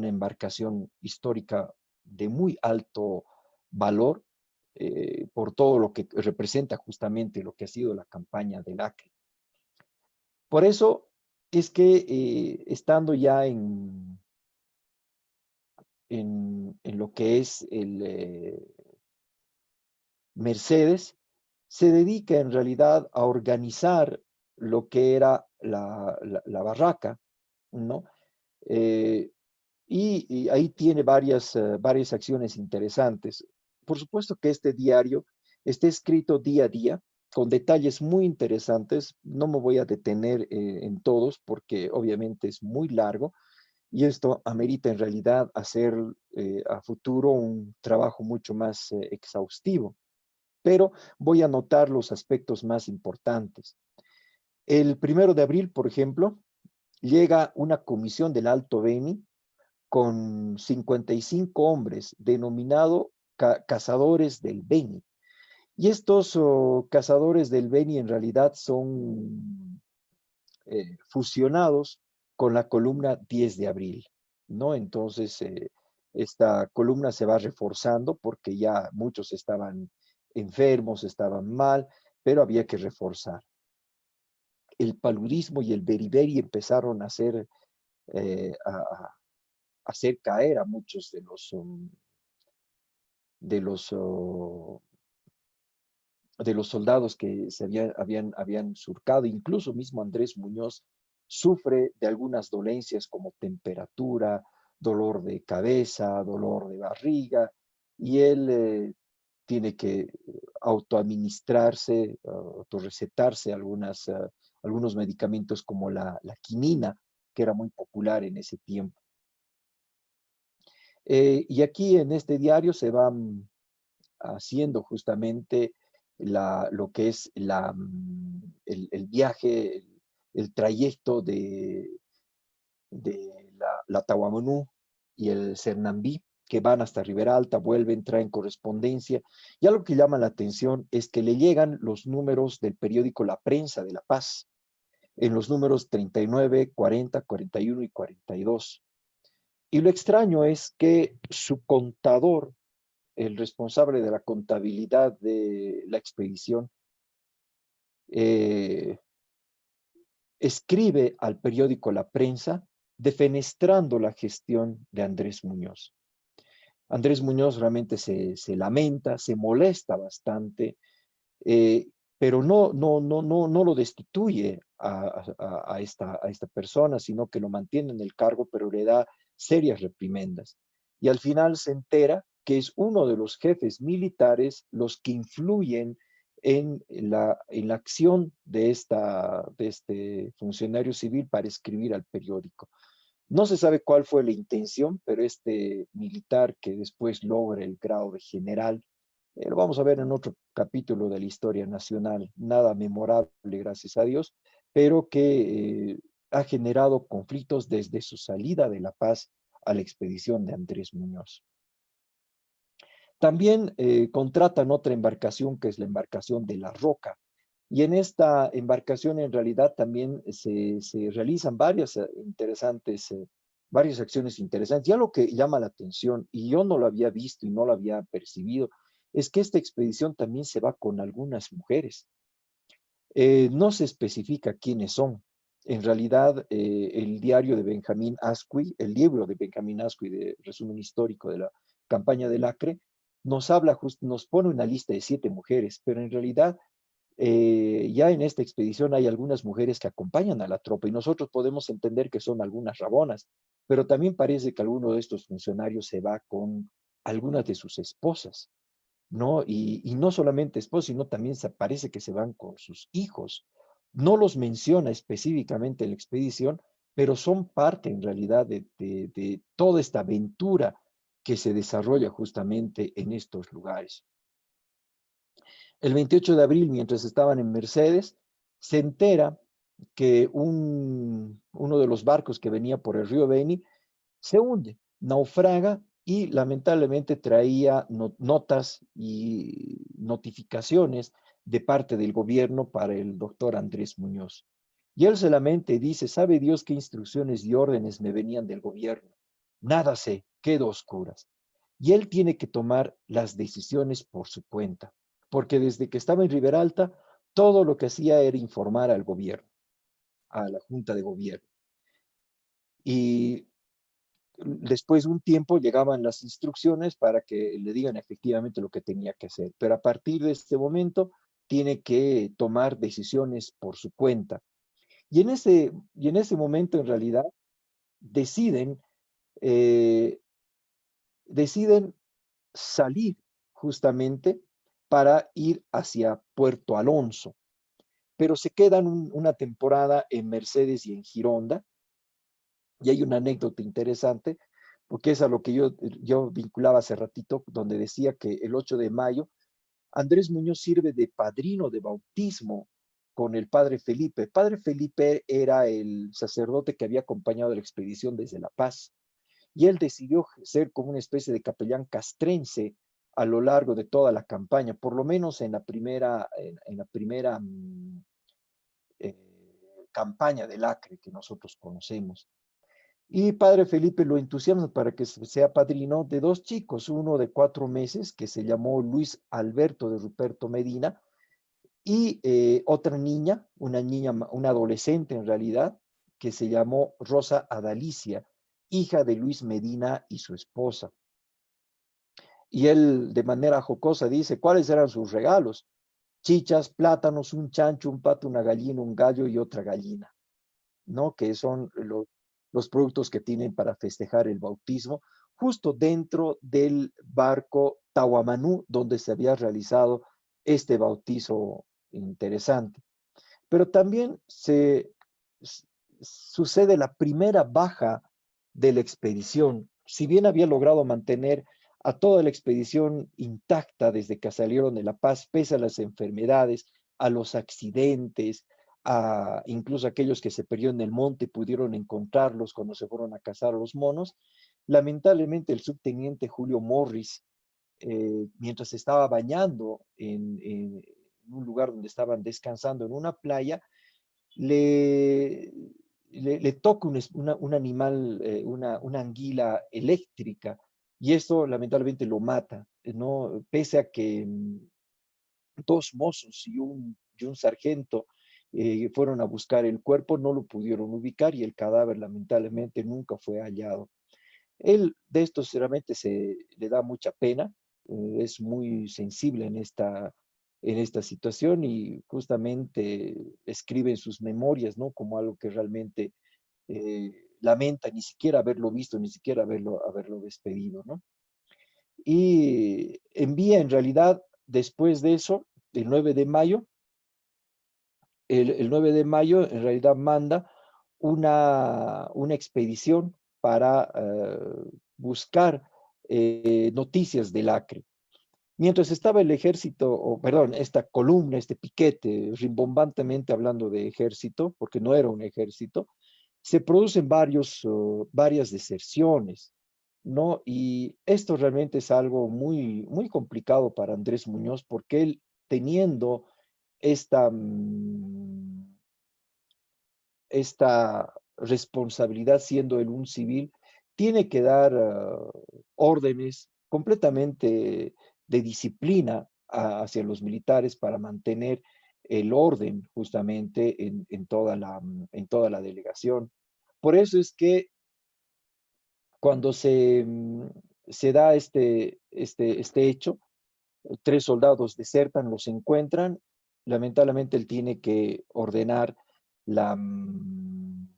embarcación histórica de muy alto valor, por todo lo que representa justamente lo que ha sido la campaña del Acre. Por eso es que estando ya en lo que es Mercedes, se dedica en realidad a organizar lo que era la barraca, ¿no? Eh, y ahí tiene varias acciones interesantes. Por supuesto que este diario está escrito día a día, con detalles muy interesantes. No me voy a detener en todos porque obviamente es muy largo, y esto amerita en realidad hacer a futuro un trabajo mucho más exhaustivo, pero voy a anotar los aspectos más importantes. El 1 de abril, por ejemplo, llega una comisión del Alto Beni con 55 hombres, denominado cazadores del Beni. Y estos cazadores del Beni en realidad son fusionados con la columna 10 de abril, ¿no? Entonces, esta columna se va reforzando porque ya muchos estaban enfermos, estaban mal, pero había que reforzar. El paludismo y el beriberi empezaron a hacer caer a muchos de los, uh, de los soldados que se habían surcado. Incluso mismo Andrés Muñoz sufre de algunas dolencias como temperatura, dolor de cabeza, dolor de barriga, y él tiene que autoadministrarse, autorrecetarse algunos medicamentos como la quinina, que era muy popular en ese tiempo. Y aquí en este diario se va haciendo justamente lo que es el viaje, el trayecto de la Tahuamanú y el Cernambí, que van hasta Ribera Alta, vuelven, traen correspondencia. Y algo que llama la atención es que le llegan los números del periódico La Prensa de La Paz, en los números 39, 40, 41 y 42. Y lo extraño es que su contador, el responsable de la contabilidad de la expedición, eh, escribe al periódico La Prensa defenestrando la gestión de Andrés Muñoz. Andrés Muñoz realmente se lamenta, se molesta bastante, pero no lo destituye a esta persona, sino que lo mantiene en el cargo, pero le da serias reprimendas. Y al final se entera que es uno de los jefes militares los que influyen en la acción de este funcionario civil para escribir al periódico. No se sabe cuál fue la intención, pero este militar que después logra el grado de general, lo vamos a ver en otro capítulo de la historia nacional, nada memorable, gracias a Dios, pero que ha generado conflictos desde su salida de La Paz a la expedición de Andrés Muñoz. También contratan otra embarcación, que es la embarcación de La Roca, y en esta embarcación en realidad también se realizan varias acciones interesantes. Ya lo que llama la atención, y yo no lo había visto y no lo había percibido, es que esta expedición también se va con algunas mujeres. No se especifica quiénes son. En realidad, el diario de Benjamín Asqui, el libro de Benjamín Asqui de resumen histórico de la campaña del Acre, nos pone una lista de 7 mujeres, pero en realidad ya en esta expedición hay algunas mujeres que acompañan a la tropa, y nosotros podemos entender que son algunas rabonas, pero también parece que alguno de estos funcionarios se va con algunas de sus esposas, ¿no? Y no solamente esposas, sino también parece que se van con sus hijos, No los menciona específicamente en la expedición, pero son parte en realidad de toda esta aventura que se desarrolla justamente en estos lugares. El 28 de abril, mientras estaban en Mercedes, se entera que uno de los barcos que venía por el río Beni se hunde, naufraga y lamentablemente traía notas y notificaciones de parte del gobierno para el doctor Andrés Muñoz. Y él se lamenta y dice, ¿sabe Dios qué instrucciones y órdenes me venían del gobierno? Nada sé, quedo oscuras. Y él tiene que tomar las decisiones por su cuenta, porque desde que estaba en Riberalta, todo lo que hacía era informar al gobierno, a la Junta de Gobierno. Y después de un tiempo llegaban las instrucciones para que le digan efectivamente lo que tenía que hacer. Pero a partir de este momento tiene que tomar decisiones por su cuenta. Y en ese momento en realidad deciden, eh, deciden salir justamente para ir hacia Puerto Alonso, pero se quedan una temporada en Mercedes y en Gironda. Y hay una anécdota interesante, porque es a lo que yo vinculaba hace ratito, donde decía que el 8 de mayo Andrés Muñoz sirve de padrino de bautismo con el padre Felipe. Padre Felipe era el sacerdote que había acompañado a la expedición desde La Paz, y él decidió ser como una especie de capellán castrense a lo largo de toda la campaña, por lo menos en la primera campaña del Acre que nosotros conocemos. Y padre Felipe lo entusiasma para que sea padrino de dos chicos, uno de 4 meses que se llamó Luis Alberto de Ruperto Medina y otra niña, una adolescente en realidad, que se llamó Rosa Adalicia, hija de Luis Medina y su esposa. Y él de manera jocosa dice, ¿cuáles eran sus regalos? Chichas, plátanos, un chancho, un pato, una gallina, un gallo y otra gallina, ¿no? Que son los productos que tienen para festejar el bautismo, justo dentro del barco Tahuamanú, donde se había realizado este bautizo interesante. Pero también sucede la primera baja de la expedición. Si bien había logrado mantener a toda la expedición intacta desde que salieron de La Paz, pese a las enfermedades, a los accidentes, incluso aquellos que se perdieron en el monte pudieron encontrarlos cuando se fueron a cazar a los monos. Lamentablemente el subteniente Julio Morris, mientras estaba bañando en un lugar donde estaban descansando en una playa, le, le toca un animal, una anguila eléctrica, y esto lamentablemente lo mata, ¿no? Pese a que dos mozos y un sargento fueron a buscar el cuerpo, no lo pudieron ubicar y el cadáver lamentablemente nunca fue hallado. Él de esto sinceramente le da mucha pena, es muy sensible en esta situación y justamente escribe en sus memorias, ¿no? Como algo que realmente lamenta ni siquiera haberlo visto, ni siquiera haberlo despedido, ¿no? Y envía en realidad después de eso, el 9 de mayo, el 9 de mayo en realidad manda una expedición para buscar noticias del Acre. Mientras estaba el ejército, o perdón, esta columna, este piquete, rimbombantemente hablando de ejército, porque no era un ejército, se producen varias deserciones, ¿no? Y esto realmente es algo muy, muy complicado para Andrés Muñoz, porque él teniendo esta, esta responsabilidad, siendo él un civil, tiene que dar órdenes completamente de disciplina hacia los militares para mantener el orden justamente en toda la delegación. Por eso es que cuando se da este hecho, 3 soldados desertan, los encuentran, lamentablemente él tiene que ordenar la, mm,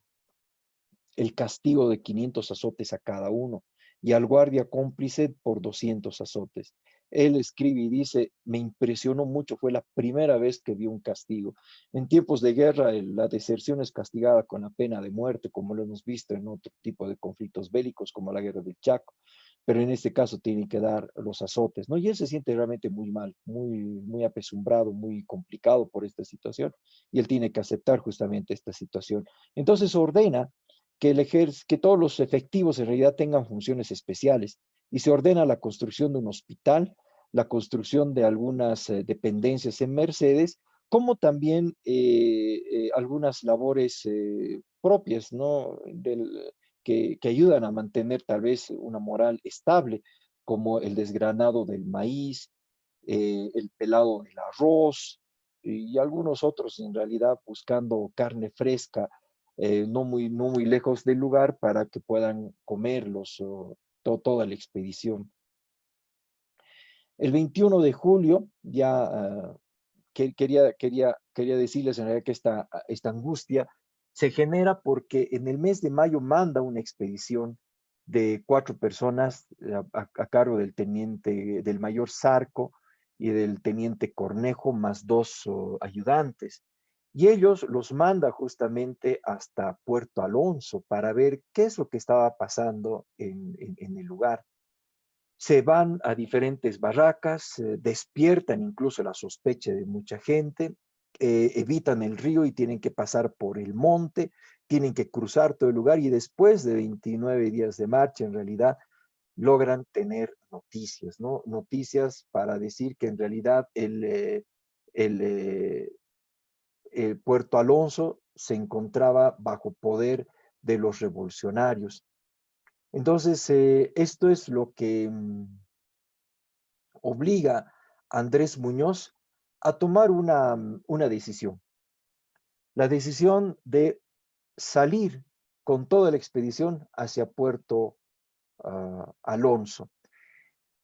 el castigo de 500 azotes a cada uno y al guardia cómplice por 200 azotes. Él escribe y dice, me impresionó mucho, fue la primera vez que vi un castigo. En tiempos de guerra, la deserción es castigada con la pena de muerte, como lo hemos visto en otro tipo de conflictos bélicos, como la guerra del Chaco, pero en este caso tienen que dar los azotes, ¿no? Y él se siente realmente muy mal, muy apesumbrado, muy complicado por esta situación, y él tiene que aceptar justamente esta situación. Entonces ordena que todos los efectivos en realidad tengan funciones especiales, y se ordena la construcción de un hospital, la construcción de algunas dependencias en Mercedes, como también algunas labores propias, ¿no? Que ayudan a mantener tal vez una moral estable, como el desgranado del maíz, el pelado del arroz y algunos otros en realidad buscando carne fresca, no muy lejos del lugar para que puedan comerlos toda la expedición. El 21 de julio ya quería decirles en realidad que esta angustia se genera porque en el mes de mayo manda una expedición de 4 personas a cargo del mayor Zarco y del teniente Cornejo, más 2 ayudantes. Y ellos los manda justamente hasta Puerto Alonso para ver qué es lo que estaba pasando en el lugar. Se van a diferentes barracas, despiertan incluso la sospecha de mucha gente, evitan el río y tienen que pasar por el monte, tienen que cruzar todo el lugar y después de 29 días de marcha, en realidad, logran tener noticias, ¿no? Noticias para decir que en realidad el, eh, el Puerto Alonso se encontraba bajo poder de los revolucionarios. Entonces, esto es lo que obliga a Andrés Muñoz a tomar una decisión. La decisión de salir con toda la expedición hacia Puerto Alonso.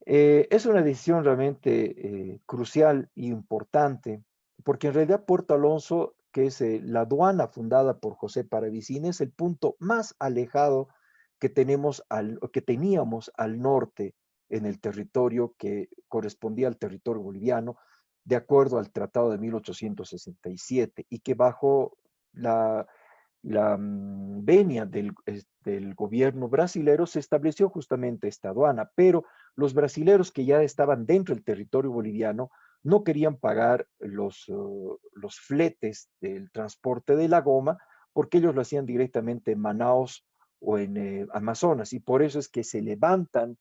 Es una decisión realmente crucial e importante, porque en realidad Puerto Alonso, que es la aduana fundada por José Paravicini, es el punto más alejado que teníamos al norte en el territorio que correspondía al territorio boliviano, de acuerdo al Tratado de 1867, y que bajo la, la venia del gobierno brasilero se estableció justamente esta aduana, pero los brasileros que ya estaban dentro del territorio boliviano no querían pagar los fletes del transporte de la goma porque ellos lo hacían directamente en Manaos o en Amazonas, y por eso es que se levantan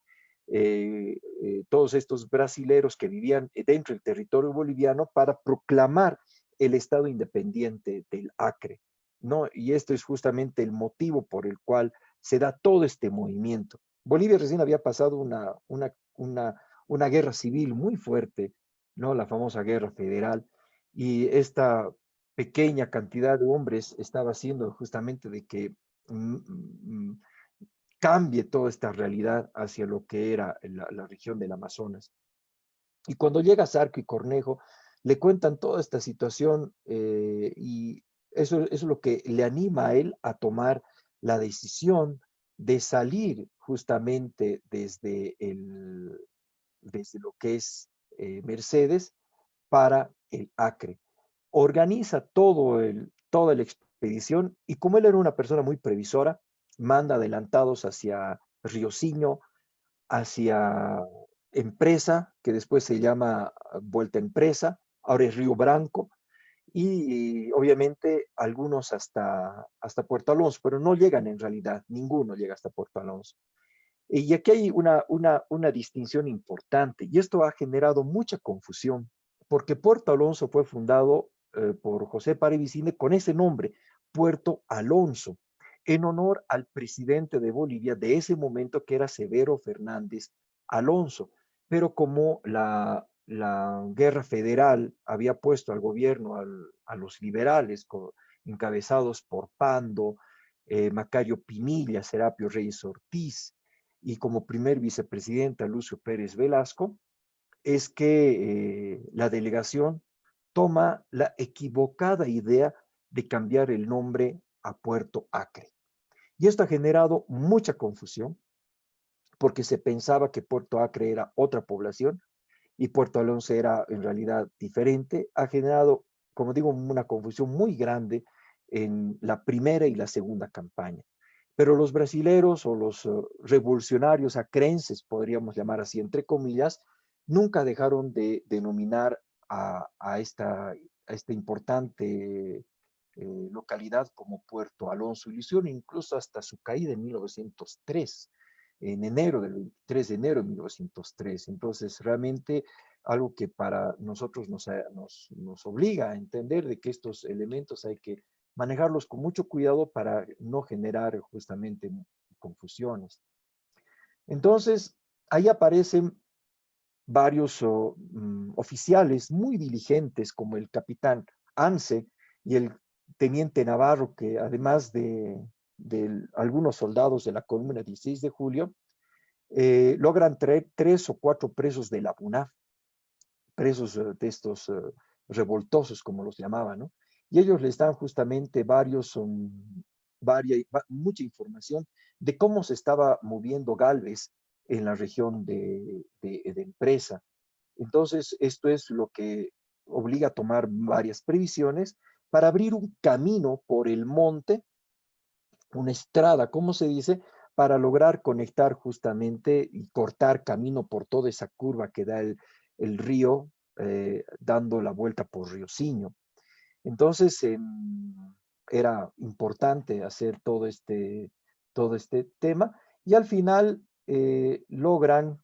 todos estos brasileros que vivían dentro del territorio boliviano para proclamar el Estado independiente del Acre, ¿no? Y esto es justamente el motivo por el cual se da todo este movimiento. Bolivia recién había pasado una guerra civil muy fuerte, ¿no? La famosa guerra federal, y esta pequeña cantidad de hombres estaba haciendo justamente de que cambie toda esta realidad hacia lo que era la región del Amazonas. Y cuando llega Zarco y Cornejo, le cuentan toda esta situación y eso es lo que le anima a él a tomar la decisión de salir justamente desde lo que es Mercedes para el Acre. Organiza toda la expedición y como él era una persona muy previsora, manda adelantados hacia Riosinho, hacia Empresa, que después se llama Vuelta Empresa, ahora es Río Branco, y obviamente algunos hasta Puerto Alonso, pero no llegan en realidad, ninguno llega hasta Puerto Alonso. Y aquí hay una distinción importante, y esto ha generado mucha confusión, porque Puerto Alonso fue fundado por José Paravicini con ese nombre, Puerto Alonso, en honor al presidente de Bolivia de ese momento, que era Severo Fernández Alonso. Pero como la guerra federal había puesto al gobierno, a los liberales, encabezados por Pando, Macario Pinilla, Serapio Reyes Ortiz, y como primer vicepresidente a Lucio Pérez Velasco, es que la delegación toma la equivocada idea de cambiar el nombre a Puerto Acre. Y esto ha generado mucha confusión porque se pensaba que Puerto Acre era otra población y Puerto Alonso era en realidad diferente, ha generado, como digo, una confusión muy grande en la primera y la segunda campaña. Pero los brasileros o los revolucionarios acrenses, podríamos llamar así, entre comillas, nunca dejaron de denominar a esta importante localidad como Puerto Alonso, y lo hicieron incluso hasta su caída en 1903, en enero del 23 de enero de 1903. Entonces, realmente algo que para nosotros nos obliga a entender de que estos elementos hay que manejarlos con mucho cuidado para no generar justamente confusiones. Entonces, ahí aparecen varios oficiales muy diligentes, como el capitán Anse y el teniente Navarro, que además de algunos soldados de la columna 16 de julio, logran traer 3 o 4 presos de la BUNAF, presos de estos revoltosos, como los llamaban, ¿no? Y ellos les dan justamente mucha información de cómo se estaba moviendo Galvez en la región de Empresa. Entonces, esto es lo que obliga a tomar varias previsiones para abrir un camino por el monte, una estrada, ¿cómo se dice? Para lograr conectar justamente y cortar camino por toda esa curva que da el río, dando la vuelta por Río Siño. Entonces, era importante hacer todo este tema, y al final logran,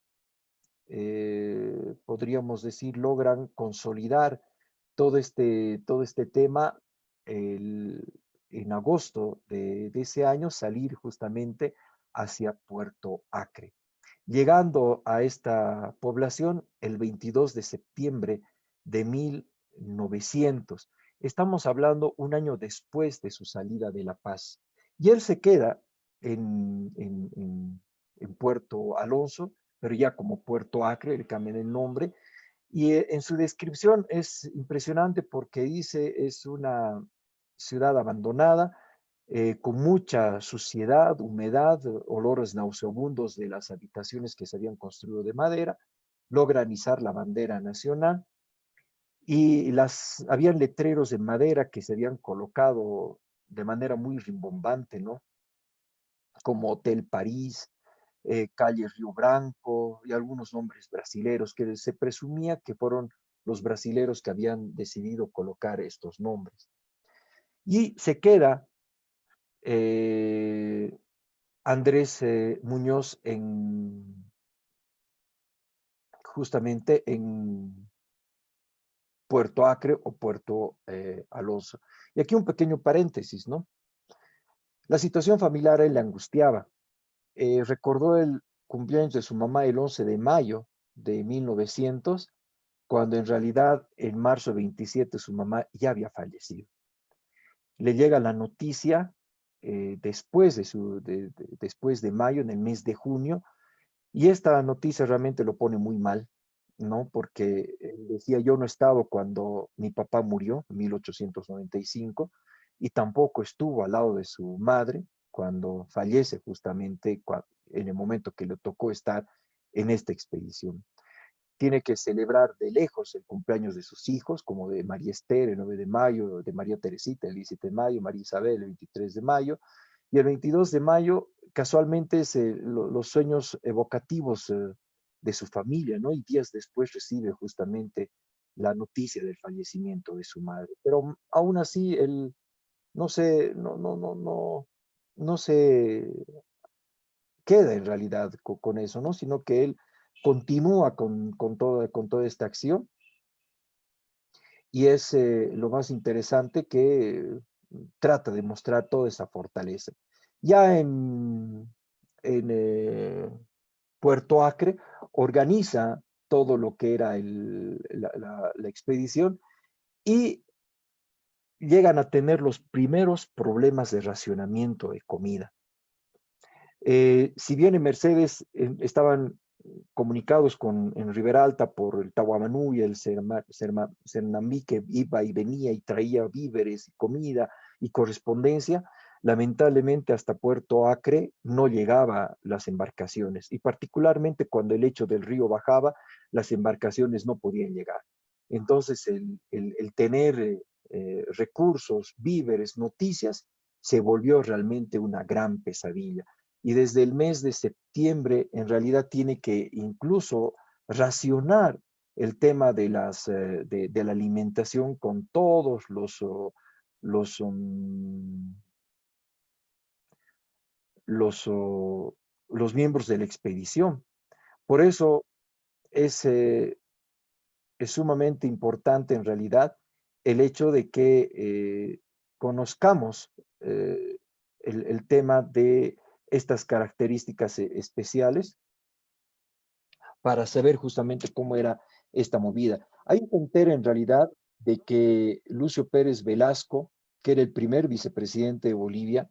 podríamos decir, logran consolidar todo este tema el- en agosto de ese año, salir justamente hacia Puerto Acre, llegando a esta población el 22 de septiembre de 1900. Estamos hablando un año después de su salida de La Paz. Y él se queda en Puerto Alonso, pero ya como Puerto Acre, le cambian el nombre. Y en su descripción es impresionante porque dice es una ciudad abandonada, con mucha suciedad, humedad, olores nauseabundos de las habitaciones que se habían construido de madera, logra izar la bandera nacional, y habían letreros de madera que se habían colocado de manera muy rimbombante, ¿no? Como Hotel París, calle Río Branco y algunos nombres brasileros que se presumía que fueron los brasileros que habían decidido colocar estos nombres. Y se queda eh, Andrés Muñoz justamente en Puerto Acre o Puerto Alonso. Y aquí un pequeño paréntesis, ¿no? La situación familiar a él le angustiaba. Recordó el cumpleaños de su mamá el 11 de mayo de 1900, cuando en realidad en marzo 27 su mamá ya había fallecido. Le llega la noticia después de mayo, en el mes de junio, y esta noticia realmente lo pone muy mal, ¿no? Porque decía, yo no estaba cuando mi papá murió en 1895, y tampoco estuvo al lado de su madre cuando fallece justamente en el momento que le tocó estar en esta expedición. Tiene que celebrar de lejos el cumpleaños de sus hijos, como de María Esther el 9 de mayo, de María Teresita el 17 de mayo, María Isabel el 23 de mayo, y el 22 de mayo casualmente es los sueños evocativos de su familia, ¿no? Y días después recibe justamente la noticia del fallecimiento de su madre. Pero aún así, él no se queda en realidad con eso, ¿no? Sino que él continúa con toda esta acción, y es lo más interesante que trata de mostrar toda esa fortaleza. Ya en Puerto Acre organiza todo lo que era la expedición, y llegan a tener los primeros problemas de racionamiento de comida. Si bien en Mercedes estaban comunicados en Ribera Alta por el Tahuamanú y el Cernamí, que iba y venía y traía víveres y comida y correspondencia, lamentablemente hasta Puerto Acre no llegaban las embarcaciones y particularmente cuando el lecho del río bajaba, las embarcaciones no podían llegar. Entonces el tener recursos, víveres, noticias, se volvió realmente una gran pesadilla. Y desde el mes de septiembre en realidad tiene que incluso racionar el tema de la alimentación con todos los, um, los, oh, los miembros de la expedición. Por eso es, es sumamente importante en realidad el hecho de que conozcamos el tema de estas características especiales para saber justamente cómo era esta movida. Hay un entero en realidad de que Lucio Pérez Velasco, que era el primer vicepresidente de Bolivia,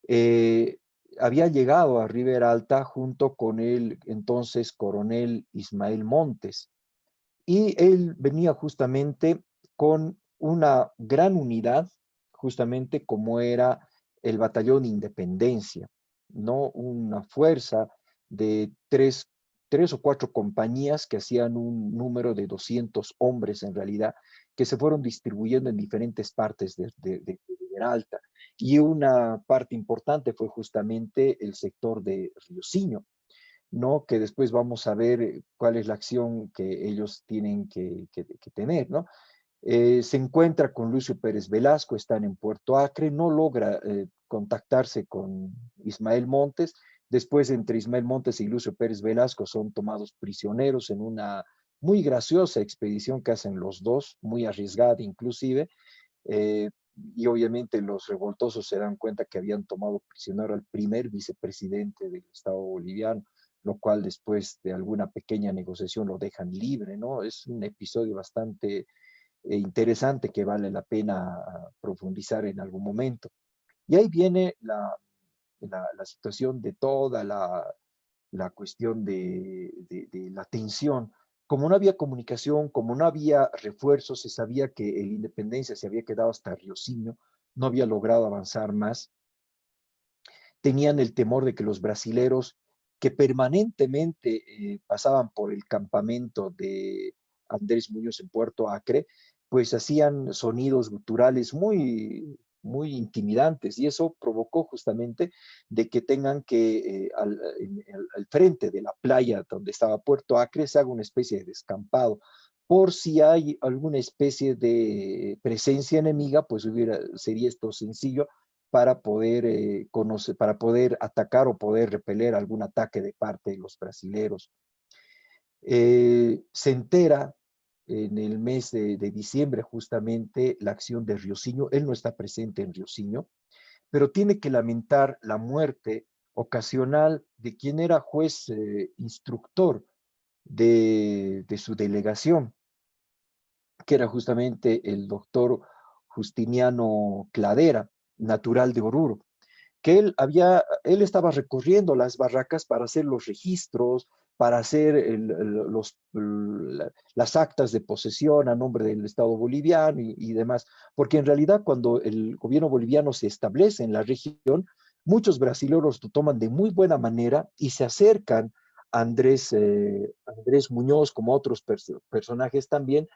eh, había llegado a Ribera Alta junto con el entonces coronel Ismael Montes. Y él venía justamente con una gran unidad, justamente como era el Batallón Independencia, ¿no? Una fuerza de tres o cuatro compañías que hacían un número de 200 hombres en realidad, que se fueron distribuyendo en diferentes partes de Alta. Y una parte importante fue justamente el sector de Riosinho, ¿no? Que después vamos a ver cuál es la acción que ellos tienen que tener, ¿no? Se encuentra con Lucio Pérez Velasco, están en Puerto Acre, no logra contactarse con Ismael Montes. Después, entre Ismael Montes y Lucio Pérez Velasco son tomados prisioneros en una muy graciosa expedición que hacen los dos, muy arriesgada inclusive, eh, y obviamente los revoltosos se dan cuenta que habían tomado prisionero al primer vicepresidente del Estado boliviano, lo cual después de alguna pequeña negociación lo dejan libre, ¿no? Es un episodio bastante interesante que vale la pena profundizar en algún momento. Y ahí viene la situación de toda la cuestión de la tensión. Como no había comunicación, como no había refuerzos, se sabía que el Independencia se había quedado hasta Riosinho, no había logrado avanzar más. Tenían el temor de que los brasileros que permanentemente pasaban por el campamento de Andrés Muñoz en Puerto Acre, pues hacían sonidos guturales muy intimidantes y eso provocó justamente de que tengan que al frente de la playa donde estaba Puerto Acre se haga una especie de descampado por si hay alguna especie de presencia enemiga, pues sería esto sencillo para poder conocer, para poder atacar o poder repeler algún ataque de parte de los brasileros. Se entera en el mes de diciembre justamente la acción de Riosinho. Él no está presente en Riosinho, pero tiene que lamentar la muerte ocasional de quien era juez instructor de su delegación, que era justamente el doctor Justiniano Cladera, natural de Oruro, que él estaba recorriendo las barracas para hacer los registros, para hacer las actas de posesión a nombre del Estado boliviano y demás, porque en realidad cuando el gobierno boliviano se establece en la región, muchos brasileños lo toman de muy buena manera y se acercan a Andrés Muñoz, como otros personajes también,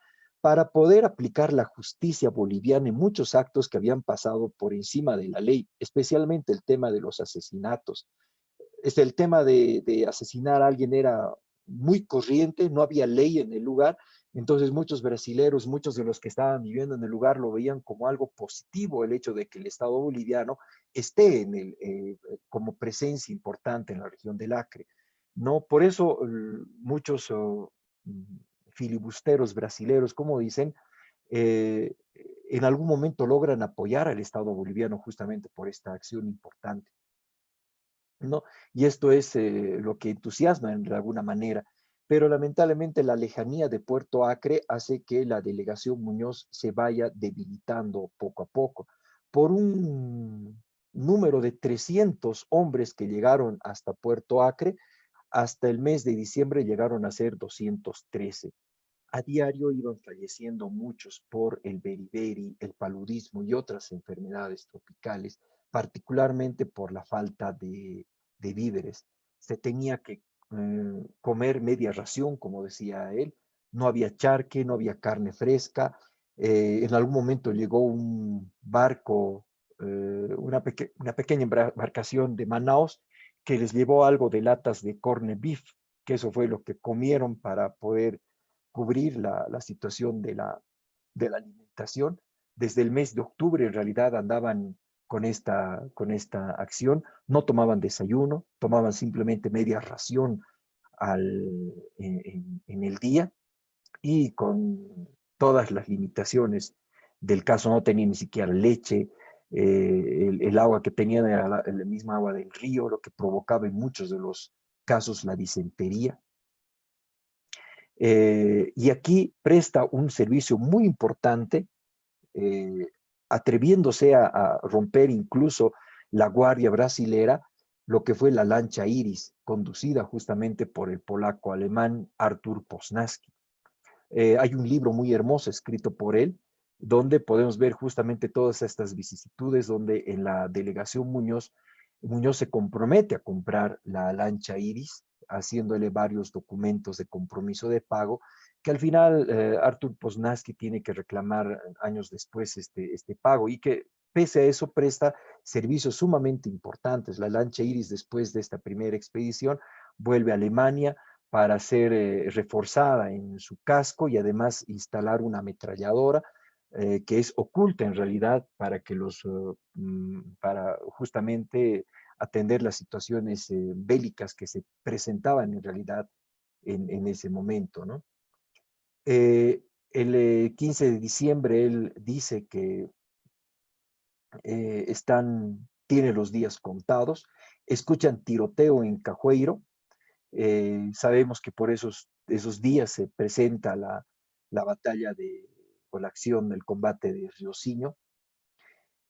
para poder aplicar la justicia boliviana en muchos actos que habían pasado por encima de la ley, especialmente el tema de los asesinatos. El tema de asesinar a alguien era muy corriente, no había ley en el lugar, entonces muchos brasileros, muchos de los que estaban viviendo en el lugar lo veían como algo positivo el hecho de que el Estado boliviano esté como presencia importante en la región del Acre. ¿No? Por eso muchos filibusteros brasileros, como dicen, eh, en algún momento logran apoyar al Estado boliviano justamente por esta acción importante, ¿no? Y esto es lo que entusiasma de alguna manera, pero lamentablemente la lejanía de Puerto Acre hace que la delegación Muñoz se vaya debilitando poco a poco. Por un número de 300 hombres que llegaron hasta Puerto Acre, hasta el mes de diciembre llegaron a ser 213. A diario iban falleciendo muchos por el beriberi, el paludismo y otras enfermedades tropicales, particularmente por la falta de víveres. Se tenía que comer media ración, como decía él, no había charque, no había carne fresca. En algún momento llegó un barco, una pequeña embarcación de Manaos, que les llevó algo de latas de corned beef, que eso fue lo que comieron para poder cubrir la situación de la alimentación. Desde el mes de octubre en realidad andaban con esta acción, no tomaban desayuno, tomaban simplemente media ración en el día, y con todas las limitaciones del caso. No tenían ni siquiera leche, el agua que tenían era la misma agua del río, lo que provocaba en muchos de los casos la disentería. Y aquí presta un servicio muy importante, eh, atreviéndose a romper incluso la guardia brasilera, lo que fue la lancha Iris, conducida justamente por el polaco alemán Artur Poznański. Hay un libro muy hermoso escrito por él, donde podemos ver justamente todas estas vicisitudes, donde en la delegación Muñoz se compromete a comprar la lancha Iris, haciéndole varios documentos de compromiso de pago, que al final Artur Poznański tiene que reclamar años después este pago, y que pese a eso presta servicios sumamente importantes. La lancha Iris, después de esta primera expedición, vuelve a Alemania para ser reforzada en su casco, y además instalar una ametralladora que es oculta en realidad para justamente atender las situaciones bélicas que se presentaban en realidad en ese momento, ¿no? El 15 de diciembre él dice que tiene los días contados, escuchan tiroteo en Cajueiro. Sabemos que por esos días se presenta la batalla o la acción del combate de Riosinho.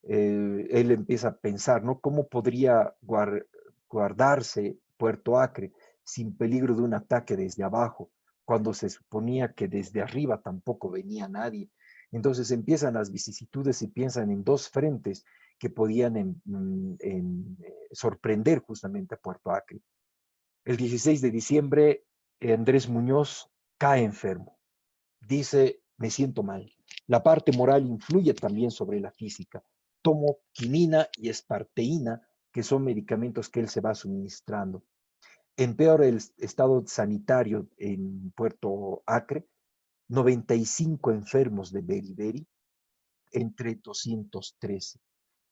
Él empieza a pensar, ¿no? ¿Cómo podría guardarse Puerto Acre sin peligro de un ataque desde abajo, cuando se suponía que desde arriba tampoco venía nadie? Entonces empiezan las vicisitudes y piensan en dos frentes que podían sorprender justamente a Puerto Acre. El 16 de diciembre, Andrés Muñoz cae enfermo. Dice, me siento mal. La parte moral influye también sobre la física. Tomo quinina y esparteína, que son medicamentos que él se va suministrando. Empeora el estado sanitario en Puerto Acre, 95 enfermos de beriberi, entre 213.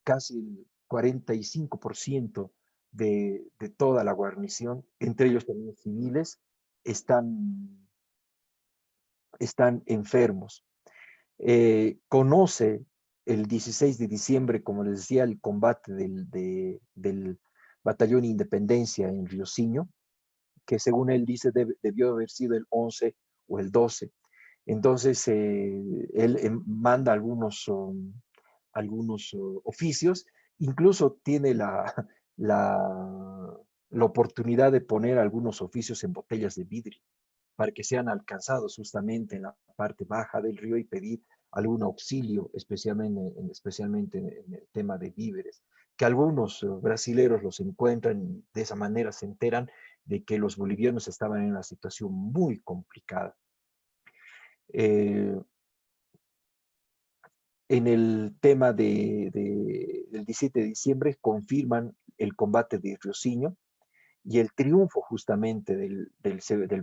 Casi el 45% de toda la guarnición, entre ellos también civiles, están enfermos. Conoce el 16 de diciembre, como les decía, el combate del Batallón Independencia en Riosinho, que según él dice debió haber sido el 11 o el 12. Entonces, él manda algunos oficios, incluso tiene la, la oportunidad de poner algunos oficios en botellas de vidrio para que sean alcanzados justamente en la parte baja del río y pedir algún auxilio, especialmente en el tema de víveres, que algunos brasileros los encuentran y de esa manera se enteran de que los bolivianos estaban en una situación muy complicada. En el tema del 17 de diciembre confirman el combate de Riosinho y el triunfo justamente del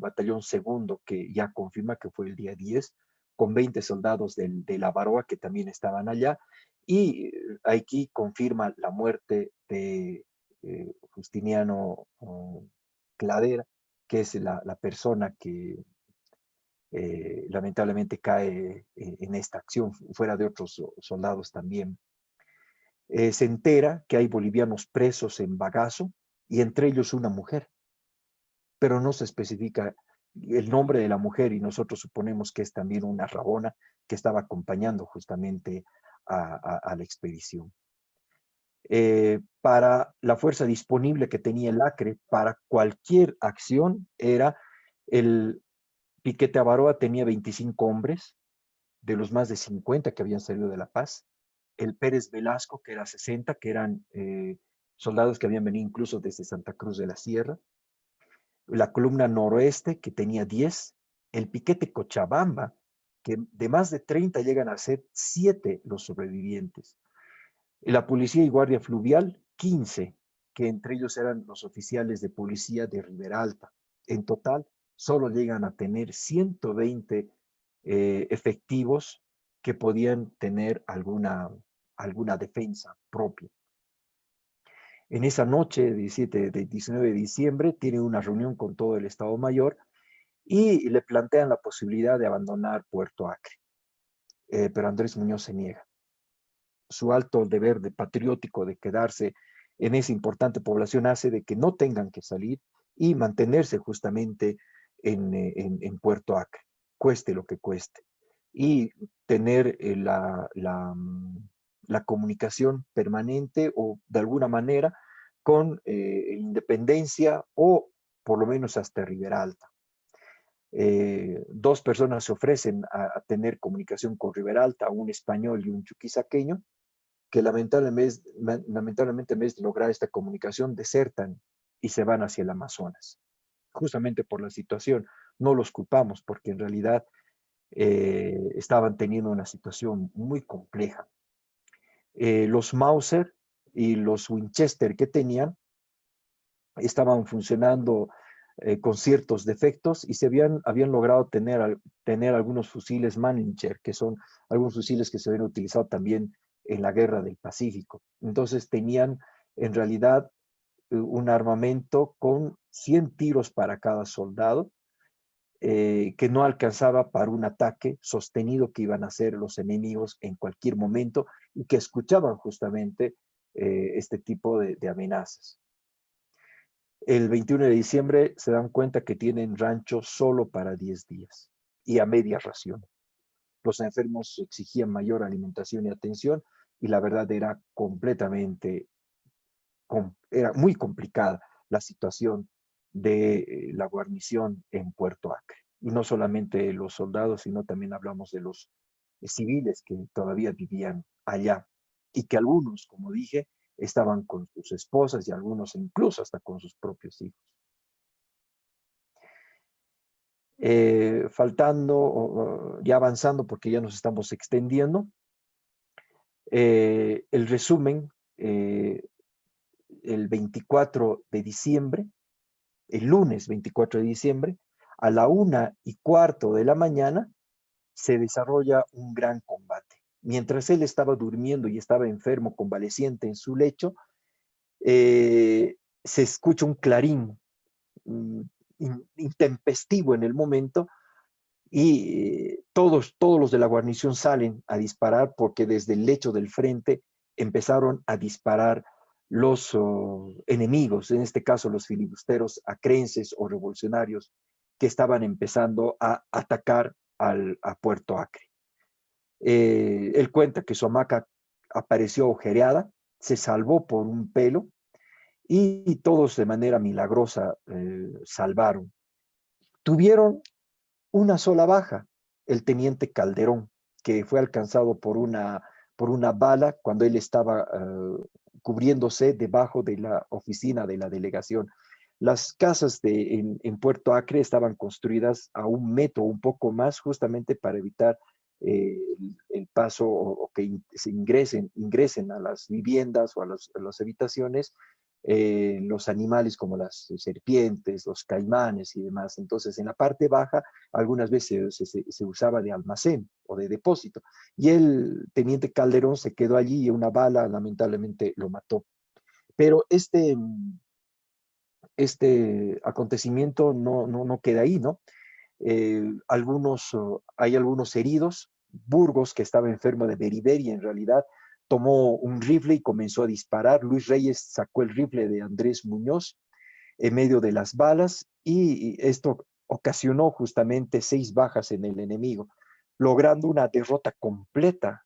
batallón segundo, que ya confirma que fue el día 10, con 20 soldados de la Baroa que también estaban allá, y aquí confirma la muerte de Justiniano Cladera, que es la persona que lamentablemente cae en esta acción, fuera de otros soldados también. Se entera que hay bolivianos presos en Bagazo, y entre ellos una mujer, pero no se especifica el nombre de la mujer, y nosotros suponemos que es también una rabona que estaba acompañando justamente a la expedición. Para la fuerza disponible que tenía el Acre para cualquier acción era el Piquete Avaroa. Tenía 25 hombres de los más de 50 que habían salido de La Paz. el Pérez Velasco, que era 60, que eran soldados que habían venido incluso desde Santa Cruz de la Sierra, la columna noroeste, que tenía 10, el piquete Cochabamba, que de más de 30 llegan a ser 7 los sobrevivientes, y la policía y guardia fluvial, 15, que entre ellos eran los oficiales de policía de Ribera Alta. En total, solo llegan a tener 120 efectivos que podían tener alguna defensa propia. En esa noche, 19 de diciembre, tienen una reunión con todo el Estado Mayor y le plantean la posibilidad de abandonar Puerto Acre. Pero Andrés Muñoz se niega. Su alto deber de patriótico de quedarse en esa importante población hace de que no tengan que salir y mantenerse justamente en Puerto Acre, cueste lo que cueste, y tener la comunicación permanente o de alguna manera con Independencia o por lo menos hasta Ribera Alta. Dos personas se ofrecen a tener comunicación con Ribera Alta, un español y un chuquisaqueño, que lamentablemente en vez de lograr esta comunicación desertan y se van hacia el Amazonas, justamente por la situación. No los culpamos porque en realidad estaban teniendo una situación muy compleja. Los Mauser y los Winchester que tenían estaban funcionando con ciertos defectos y habían logrado tener algunos fusiles Mannlicher, que son algunos fusiles que se habían utilizado también en la guerra del Pacífico. Entonces tenían en realidad un armamento con 100 tiros para cada soldado, que no alcanzaba para un ataque sostenido que iban a hacer los enemigos en cualquier momento y que escuchaban justamente este tipo de amenazas. El 21 de diciembre se dan cuenta que tienen rancho solo para 10 días y a media ración. Los enfermos exigían mayor alimentación y atención y la verdad era era muy complicada la situación de la guarnición en Puerto Acre. Y no solamente los soldados, sino también hablamos de los civiles que todavía vivían allá y que algunos, como dije, estaban con sus esposas y algunos incluso hasta con sus propios hijos. Ya avanzando porque ya nos estamos extendiendo, el resumen, el 24 de diciembre, el lunes 24 de diciembre, a la 1:15 de la mañana, se desarrolla un gran combate. Mientras él estaba durmiendo y estaba enfermo, convaleciente en su lecho, se escucha un clarín intempestivo en el momento y todos los de la guarnición salen a disparar porque desde el lecho del frente empezaron a disparar los enemigos, en este caso los filibusteros acrenses o revolucionarios que estaban empezando a atacar a Puerto Acre. Él cuenta que su hamaca apareció agujereada, se salvó por un pelo y todos de manera milagrosa salvaron. Tuvieron una sola baja, el teniente Calderón, que fue alcanzado por una bala cuando él estaba cubriéndose debajo de la oficina de la delegación. Las casas en Puerto Acre estaban construidas a 1 metro, un poco más, justamente para evitar el paso o que se ingresen a las viviendas o a las habitaciones los animales como las serpientes, los caimanes y demás. Entonces, en la parte baja, algunas veces se usaba de almacén o de depósito. Y el teniente Calderón se quedó allí y una bala lamentablemente lo mató. Pero este acontecimiento no queda ahí, ¿no? Hay algunos heridos. Burgos, que estaba enfermo de beriberi, en realidad tomó un rifle y comenzó a disparar. Luis Reyes sacó el rifle de Andrés Muñoz en medio de las balas y esto ocasionó justamente 6 bajas en el enemigo, logrando una derrota completa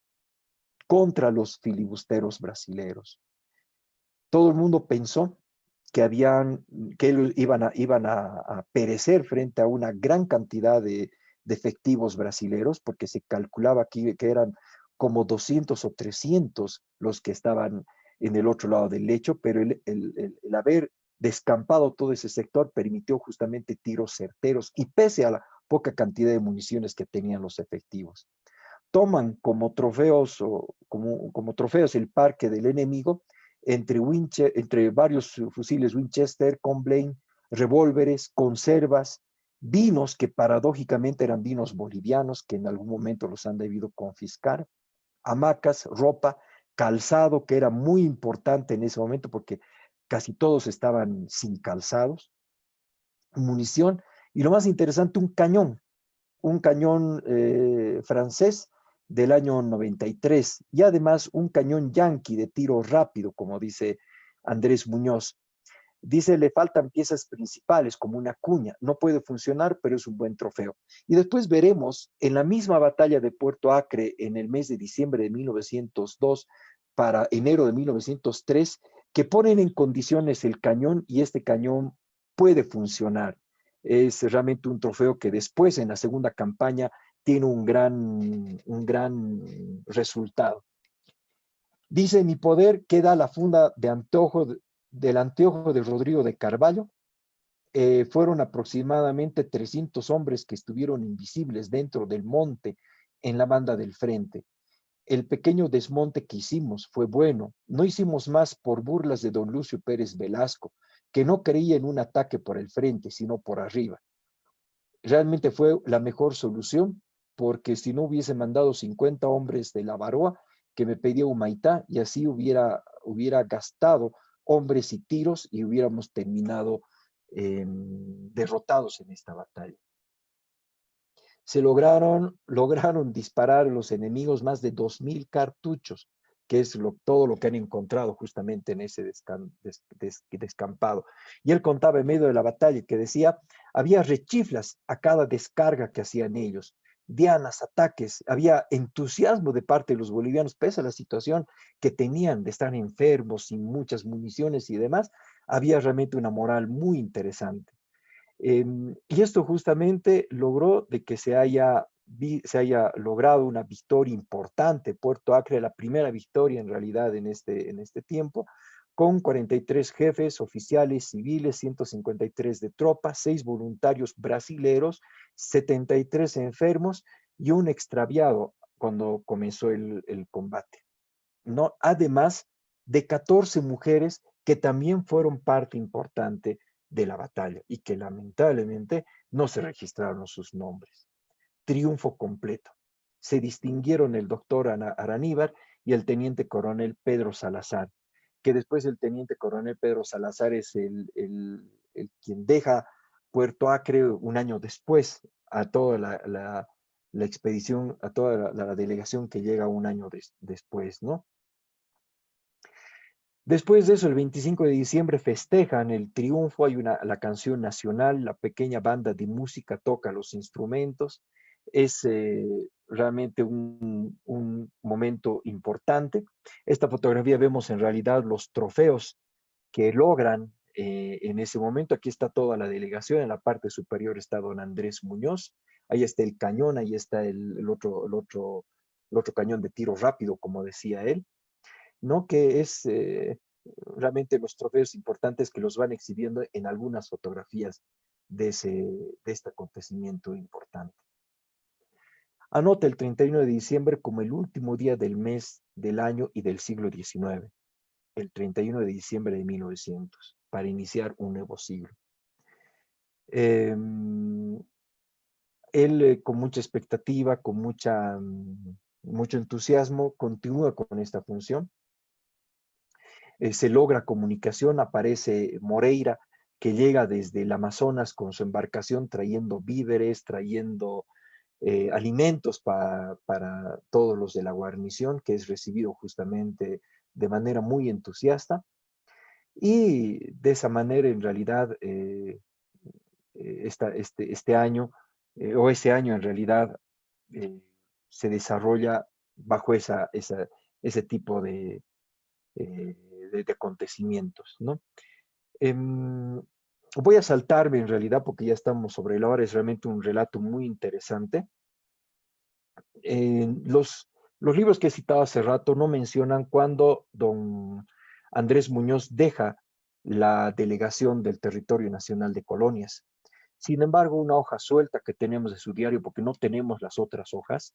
contra los filibusteros brasileros. Todo el mundo pensó que ellos iban a perecer frente a una gran cantidad de efectivos brasileros, porque se calculaba que eran como 200 o 300 los que estaban en el otro lado del lecho, pero el haber descampado todo ese sector permitió justamente tiros certeros y pese a la poca cantidad de municiones que tenían los efectivos. Toman como trofeos, como trofeos el parque del enemigo entre varios fusiles Winchester, Comblain, revólveres, conservas, vinos que paradójicamente eran vinos bolivianos que en algún momento los han debido confiscar, hamacas, ropa, calzado que era muy importante en ese momento porque casi todos estaban sin calzados, munición y lo más interesante, un cañón francés del año 93 y además un cañón yanqui de tiro rápido, como dice Andrés Muñoz. Dice, le faltan piezas principales como una cuña, no puede funcionar, pero es un buen trofeo. Y después veremos en la misma batalla de Puerto Acre en el mes de diciembre de 1902 para enero de 1903, que ponen en condiciones el cañón y este cañón puede funcionar. Es realmente un trofeo que después en la segunda campaña tiene un gran resultado. Dice, mi poder queda la funda del anteojo de Rodrigo de Carvalho. Fueron aproximadamente 300 hombres que estuvieron invisibles dentro del monte en la banda del frente. El pequeño desmonte que hicimos fue bueno. No hicimos más por burlas de don Lucio Pérez Velasco, que no creía en un ataque por el frente, sino por arriba. Realmente fue la mejor solución, porque si no hubiese mandado 50 hombres de la Baroa, que me pedía Humaitá, y así hubiera gastado hombres y tiros y hubiéramos terminado derrotados en esta batalla. Se lograron disparar a los enemigos más de 2,000 cartuchos, que es todo lo que han encontrado justamente en ese descampado. Y él contaba en medio de la batalla que decía, había rechiflas a cada descarga que hacían ellos, dianas, ataques, había entusiasmo de parte de los bolivianos, pese a la situación que tenían de estar enfermos, sin muchas municiones y demás, había realmente una moral muy interesante. Y esto justamente logró de que se haya logrado una victoria importante. Puerto Acre, la primera victoria en realidad en este tiempo, con 43 jefes, oficiales civiles, 153 de tropas, 6 voluntarios brasileros, 73 enfermos y un extraviado cuando comenzó el combate, ¿no? Además de 14 mujeres que también fueron parte importante de la batalla y que lamentablemente no se registraron sus nombres. Triunfo completo. Se distinguieron el doctor Araníbar y el teniente coronel Pedro Salazar, que después el teniente coronel Pedro Salazar es el quien deja Puerto Acre un año después a toda la expedición, a toda la delegación que llega un año después, ¿no? Después de eso, el 25 de diciembre festejan el triunfo, hay la canción nacional, la pequeña banda de música toca los instrumentos, es realmente un momento importante. Esta fotografía vemos en realidad los trofeos que logran en ese momento. Aquí está toda la delegación, en la parte superior está don Andrés Muñoz, ahí está el cañón, ahí está el otro cañón de tiro rápido, como decía él, ¿no? Que es realmente los trofeos importantes que los van exhibiendo en algunas fotografías de este acontecimiento importante. Anota el 31 de diciembre como el último día del mes, del año y del siglo XIX, el 31 de diciembre de 1900, para iniciar un nuevo siglo. Él con mucha expectativa, con mucho entusiasmo, continúa con esta función. Se logra comunicación, aparece Moreira, que llega desde el Amazonas con su embarcación trayendo víveres, trayendo alimentos para todos los de la guarnición, que es recibido justamente de manera muy entusiasta. Y de esa manera, en realidad, este año, o ese año en realidad, se desarrolla bajo ese tipo de acontecimientos, ¿no? Voy a saltarme en realidad porque ya estamos sobre la hora, es realmente un relato muy interesante. Los Los libros que he citado hace rato no mencionan cuando don Andrés Muñoz deja la delegación del Territorio Nacional de Colonias. Sin embargo, una hoja suelta que tenemos de su diario, porque no tenemos las otras hojas,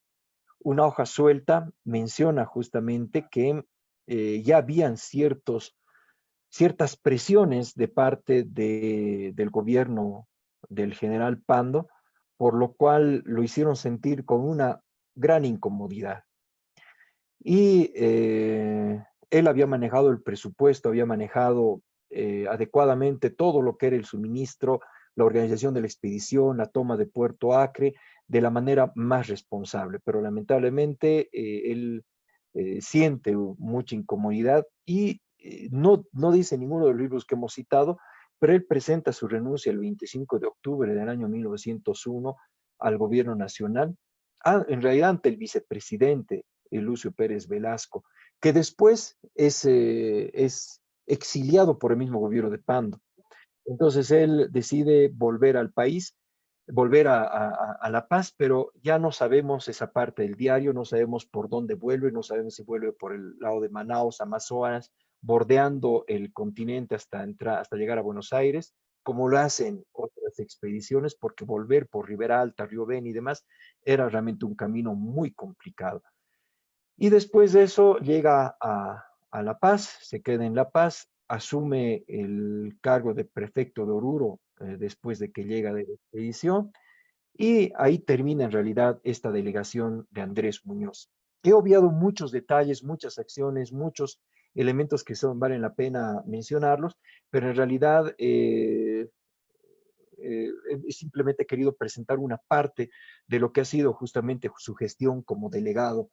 una hoja suelta menciona justamente que ya habían ciertas presiones de parte del gobierno del general Pando, por lo cual lo hicieron sentir con una gran incomodidad. Y él había manejado el presupuesto, había manejado adecuadamente todo lo que era el suministro, la organización de la expedición, la toma de Puerto Acre, de la manera más responsable, pero lamentablemente él siente mucha incomodidad y no dice ninguno de los libros que hemos citado, pero él presenta su renuncia el 25 de octubre del año 1901 al gobierno nacional, en realidad ante el vicepresidente Lucio Pérez Velasco, que después es exiliado por el mismo gobierno de Pando. Entonces él decide volver al país, volver a La Paz, pero ya no sabemos esa parte del diario, no sabemos por dónde vuelve, no sabemos si vuelve por el lado de Manaus, Amazonas, bordeando el continente hasta llegar a Buenos Aires, como lo hacen otras expediciones, porque volver por Ribera Alta, Río Beni y demás era realmente un camino muy complicado. Y después de eso llega a La Paz, se queda en La Paz, asume el cargo de prefecto de Oruro después de que llega de la expedición y ahí termina en realidad esta delegación de Andrés Muñoz. He obviado muchos detalles, muchas acciones, muchos elementos que valen la pena mencionarlos, pero en realidad simplemente he querido presentar una parte de lo que ha sido justamente su gestión como delegado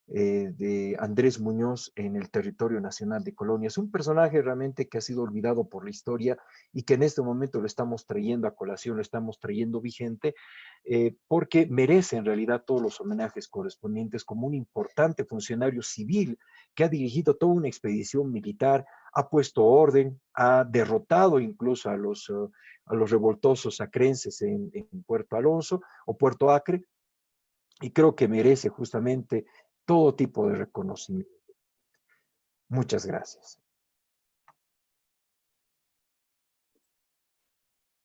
de Andrés Muñoz en el territorio nacional de Colonia. Es un personaje realmente que ha sido olvidado por la historia y que en este momento lo estamos trayendo a colación, lo estamos trayendo vigente, porque merece en realidad todos los homenajes correspondientes como un importante funcionario civil que ha dirigido toda una expedición militar, ha puesto orden, ha derrotado incluso a los revoltosos acrenses en Puerto Alonso o Puerto Acre, y creo que merece justamente todo tipo de reconocimiento. Muchas gracias.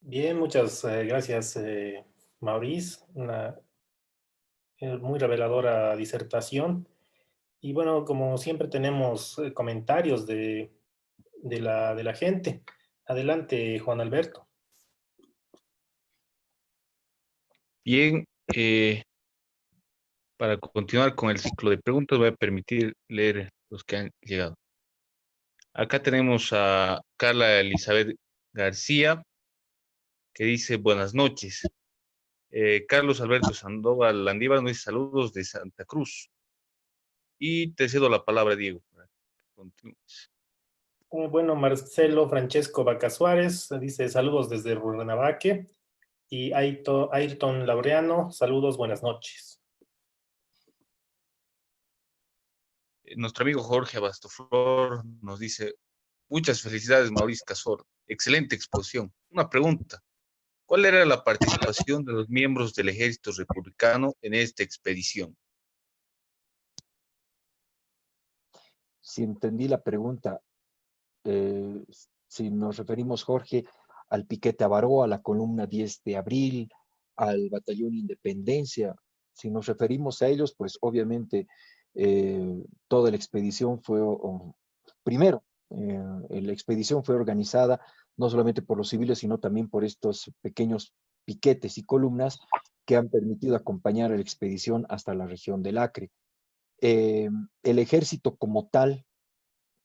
Bien, muchas gracias, Maurice. Una muy reveladora disertación. Y bueno, como siempre tenemos comentarios de la gente. Adelante, Juan Alberto. Bien, para continuar con el ciclo de preguntas, voy a permitir leer los que han llegado. Acá tenemos a Carla Elizabeth García, que dice buenas noches. Carlos Alberto Sandoval Landívar nos dice saludos de Santa Cruz. Y te cedo la palabra, Diego. Bueno, Marcelo Francesco Vaca Suárez dice saludos desde Rurrenabaque. Y Ayrton Laureano, saludos, buenas noches. Nuestro amigo Jorge Abastoflor nos dice muchas felicidades, Mauricio Casor. Excelente exposición. Una pregunta. ¿Cuál era la participación de los miembros del ejército republicano en esta expedición? Si entendí la pregunta, eh, si nos referimos, Jorge, al piquete Avaró, a la columna 10 de abril, al batallón Independencia, si nos referimos a ellos, pues obviamente toda la expedición fue, primero, la expedición fue organizada no solamente por los civiles, sino también por estos pequeños piquetes y columnas que han permitido acompañar a la expedición hasta la región del Acre. El ejército como tal,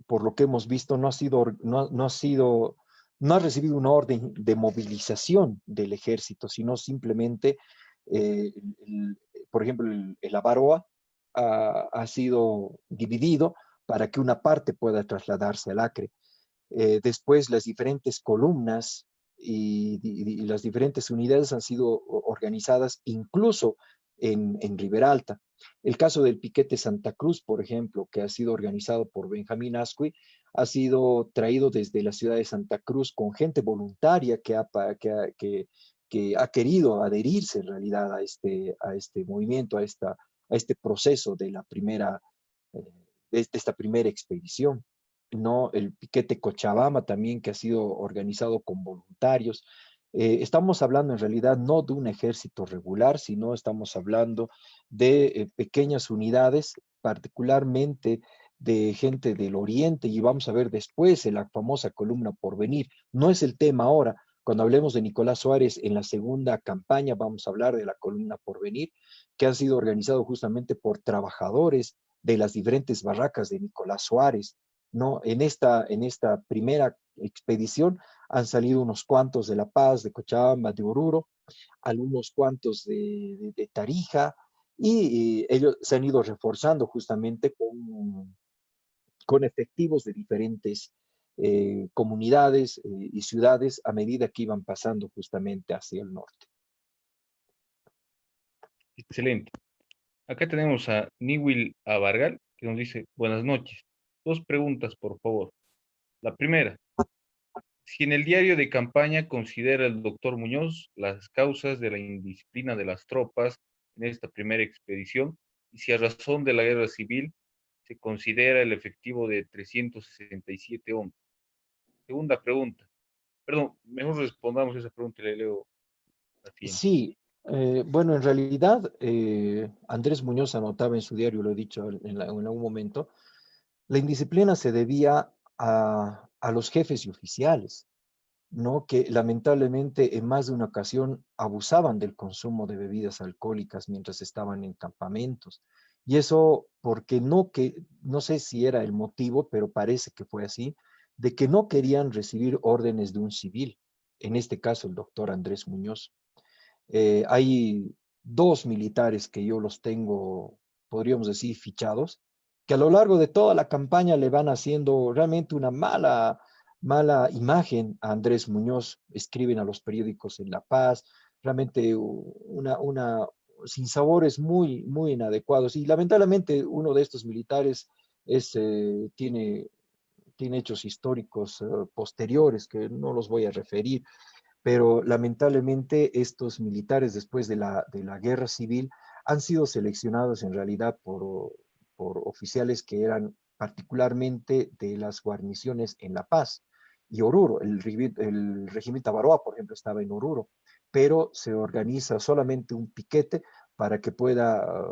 por lo que hemos visto, no ha recibido una orden de movilización del ejército, sino simplemente, eh, el, por ejemplo, el Avaroa ha sido dividido para que una parte pueda trasladarse al Acre. Después, las diferentes columnas y las diferentes unidades han sido organizadas incluso en Ribera Alta. El caso del piquete Santa Cruz, por ejemplo, que ha sido organizado por Benjamín Asqui, ha sido traído desde la ciudad de Santa Cruz con gente voluntaria que ha querido adherirse en realidad a este movimiento, a este proceso de la primera, de esta primera expedición. ¿No? El piquete Cochabamba también, que ha sido organizado con voluntarios. Estamos hablando en realidad no de un ejército regular, sino estamos hablando de pequeñas unidades, particularmente de gente del Oriente, y vamos a ver después en la famosa columna Porvenir. No es el tema ahora. Cuando hablemos de Nicolás Suárez en la segunda campaña, vamos a hablar de la columna Porvenir, que han sido organizados justamente por trabajadores de las diferentes barracas de Nicolás Suárez. ¿No? En esta primera expedición han salido unos cuantos de La Paz, de Cochabamba, de Oruro, algunos cuantos de Tarija, y ellos se han ido reforzando justamente con efectivos de diferentes comunidades y ciudades a medida que iban pasando justamente hacia el norte. Excelente. Acá tenemos a Niwil Abargal, que nos dice, buenas noches. Dos preguntas, por favor. La primera, si en el diario de campaña considera el doctor Muñoz las causas de la indisciplina de las tropas en esta primera expedición, y si a razón de la guerra civil se considera el efectivo de 367 hombres. Segunda pregunta. Perdón, mejor respondamos esa pregunta y le leo la siguiente. Sí, bueno, en realidad Andrés Muñoz anotaba en su diario, lo he dicho en algún momento, la indisciplina se debía a los jefes y oficiales, ¿no? Que lamentablemente en más de una ocasión abusaban del consumo de bebidas alcohólicas mientras estaban en campamentos. Y eso porque no sé si era el motivo, pero parece que fue así, de que no querían recibir órdenes de un civil, en este caso el doctor Andrés Muñoz. Hay dos militares que yo los tengo, podríamos decir, fichados, que a lo largo de toda la campaña le van haciendo realmente una mala imagen a Andrés Muñoz. Escriben a los periódicos en La Paz, realmente una sinsabores muy inadecuados. Y lamentablemente uno de estos militares tiene hechos históricos posteriores que no los voy a referir, pero lamentablemente estos militares después de la guerra civil han sido seleccionados en realidad por oficiales que eran particularmente de las guarniciones en La Paz y Oruro. El régimen Tabaroa, por ejemplo, estaba en Oruro, pero se organiza solamente un piquete para que pueda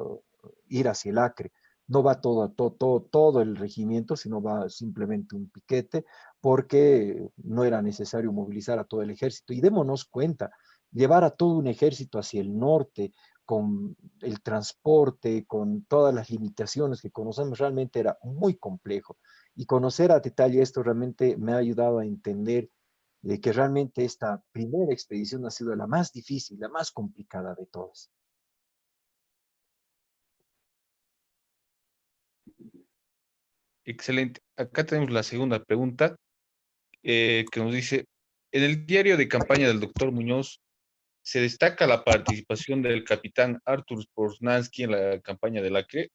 ir hacia el Acre. No va todo el regimiento, sino va simplemente un piquete porque no era necesario movilizar a todo el ejército. Y démonos cuenta, llevar a todo un ejército hacia el norte, con el transporte, con todas las limitaciones que conocemos, realmente era muy complejo. Y conocer a detalle esto realmente me ha ayudado a entender de que realmente esta primera expedición ha sido la más difícil, la más complicada de todas. Excelente. Acá tenemos la segunda pregunta que nos dice, en el diario de campaña del doctor Muñoz se destaca la participación del capitán Artur Poznański en la campaña del Acre.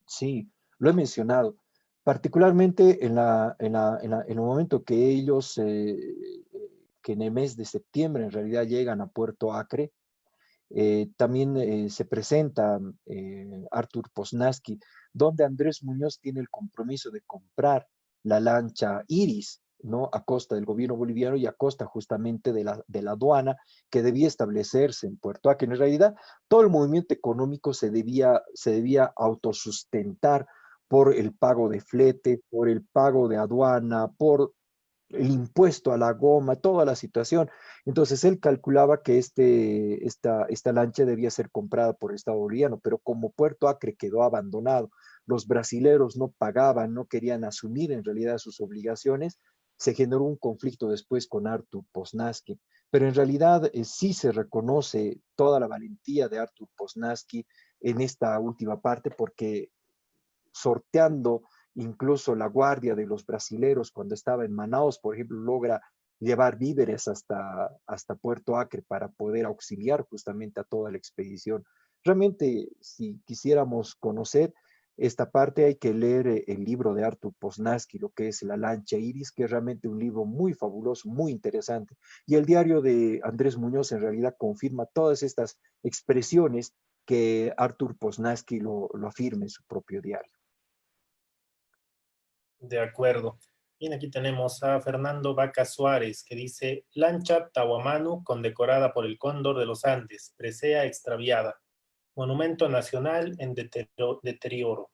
Sí, lo he mencionado, particularmente en el momento que ellos, que en el mes de septiembre en realidad llegan a Puerto Acre. También se presenta Artur Poznański, donde Andrés Muñoz tiene el compromiso de comprar la lancha Iris, ¿no? A costa del gobierno boliviano y a costa justamente de la aduana que debía establecerse en Puerto Acre. En realidad, todo el movimiento económico se debía autosustentar por el pago de flete, por el pago de aduana, por el impuesto a la goma, toda la situación. Entonces él calculaba que esta lancha debía ser comprada por el Estado boliviano, pero como Puerto Acre quedó abandonado, los brasileros no pagaban, no querían asumir en realidad sus obligaciones, se generó un conflicto después con Artur Poznański, pero en realidad sí se reconoce toda la valentía de Artur Poznański en esta última parte porque sorteando incluso la guardia de los brasileros cuando estaba en Manaus, por ejemplo, logra llevar víveres hasta Puerto Acre para poder auxiliar justamente a toda la expedición. Realmente, si quisiéramos conocer esta parte, hay que leer el libro de Artur Poznański, lo que es La lancha Iris, que es realmente un libro muy fabuloso, muy interesante. Y el diario de Andrés Muñoz en realidad confirma todas estas expresiones que Artur Poznanski lo afirme en su propio diario. De acuerdo. Bien, aquí tenemos a Fernando Vaca Suárez, que dice, lancha Tahuamanu condecorada por el Cóndor de los Andes, presea extraviada, monumento nacional en deterioro.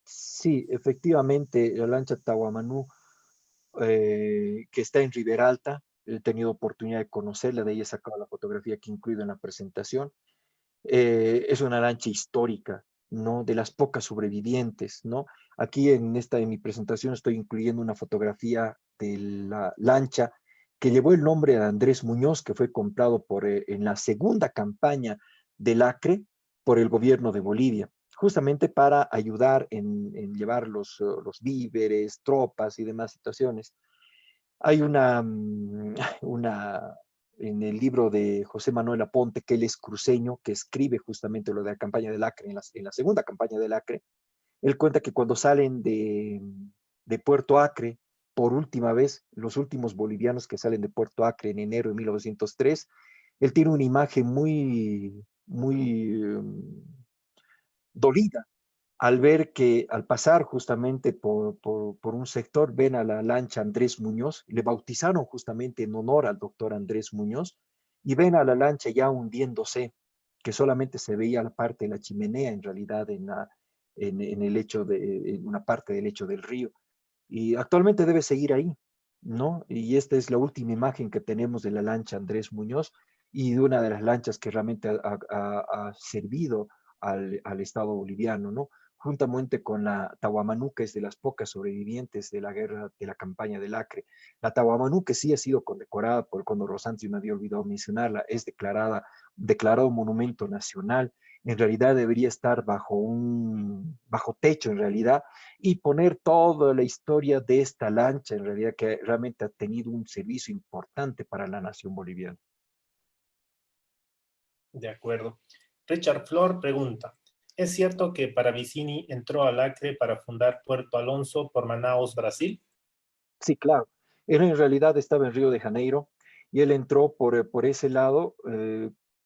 Sí, efectivamente, la lancha Tahuamanú, que está en Riberalta, he tenido oportunidad de conocerla, de ella he sacado la fotografía que he incluido en la presentación. Es una lancha histórica, ¿no? De las pocas sobrevivientes, ¿no? Aquí en mi presentación estoy incluyendo una fotografía de la lancha que llevó el nombre de Andrés Muñoz, que fue comprado en la segunda campaña del Acre por el gobierno de Bolivia, justamente para ayudar en llevar los víveres, tropas y demás situaciones. Hay una, en el libro de José Manuel Aponte, que él es cruceño, que escribe justamente lo de la campaña del Acre, en la segunda campaña del Acre. Él cuenta que cuando salen de Puerto Acre, por última vez, los últimos bolivianos que salen de Puerto Acre en enero de 1903, él tiene una imagen muy dolida al ver que al pasar justamente por un sector ven a la lancha Andrés Muñoz, le bautizaron justamente en honor al doctor Andrés Muñoz, y ven a la lancha ya hundiéndose, que solamente se veía la parte de la chimenea en realidad en el lecho en una parte del lecho del río. Y actualmente debe seguir ahí, ¿no? Y esta es la última imagen que tenemos de la lancha Andrés Muñoz y de una de las lanchas que realmente ha servido al Estado boliviano, ¿no? Juntamente con la Tahuamanú, que es de las pocas sobrevivientes de la guerra, de la campaña del Acre. La Tahuamanú, que sí ha sido condecorada por el Cóndor Rosante, y me había olvidado mencionarla, es declarado monumento nacional. En realidad debería estar bajo techo, en realidad, y poner toda la historia de esta lancha, en realidad, que realmente ha tenido un servicio importante para la nación boliviana. De acuerdo. Richard Flor pregunta, ¿es cierto que Paravicini entró al Acre para fundar Puerto Alonso por Manaos, Brasil? Sí, claro. Él en realidad estaba en Río de Janeiro y él entró por ese lado.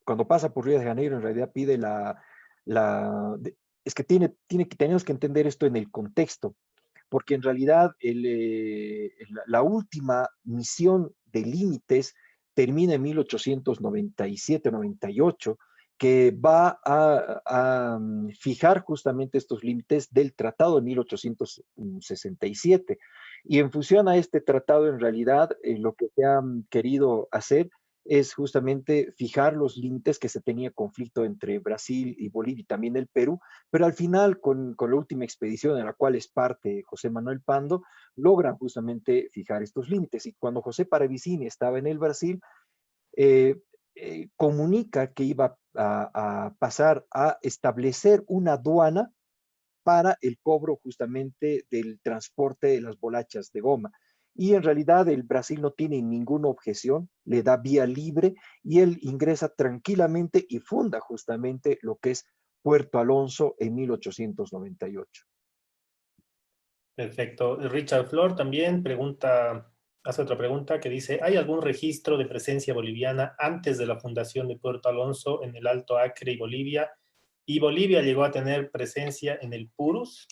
Cuando pasa por Río de Janeiro, en realidad pide es que tenemos que entender esto en el contexto, porque en realidad la última misión de límites termina en 1897-98, que va a fijar justamente estos límites del tratado de 1867. Y en función a este tratado, en realidad, lo que se han querido hacer es justamente fijar los límites, que se tenía conflicto entre Brasil y Bolivia y también el Perú, pero al final, con la última expedición en la cual es parte José Manuel Pando, logran justamente fijar estos límites. Y cuando José Paravicini estaba en el Brasil, eh, comunica que iba a pasar a establecer una aduana para el cobro justamente del transporte de las bolachas de goma. Y en realidad el Brasil no tiene ninguna objeción, le da vía libre y él ingresa tranquilamente y funda justamente lo que es Puerto Alonso en 1898. Perfecto. Richard Flor también hace otra pregunta que dice, ¿hay algún registro de presencia boliviana antes de la fundación de Puerto Alonso en el Alto Acre y Bolivia? ¿Y Bolivia llegó a tener presencia en el Purus?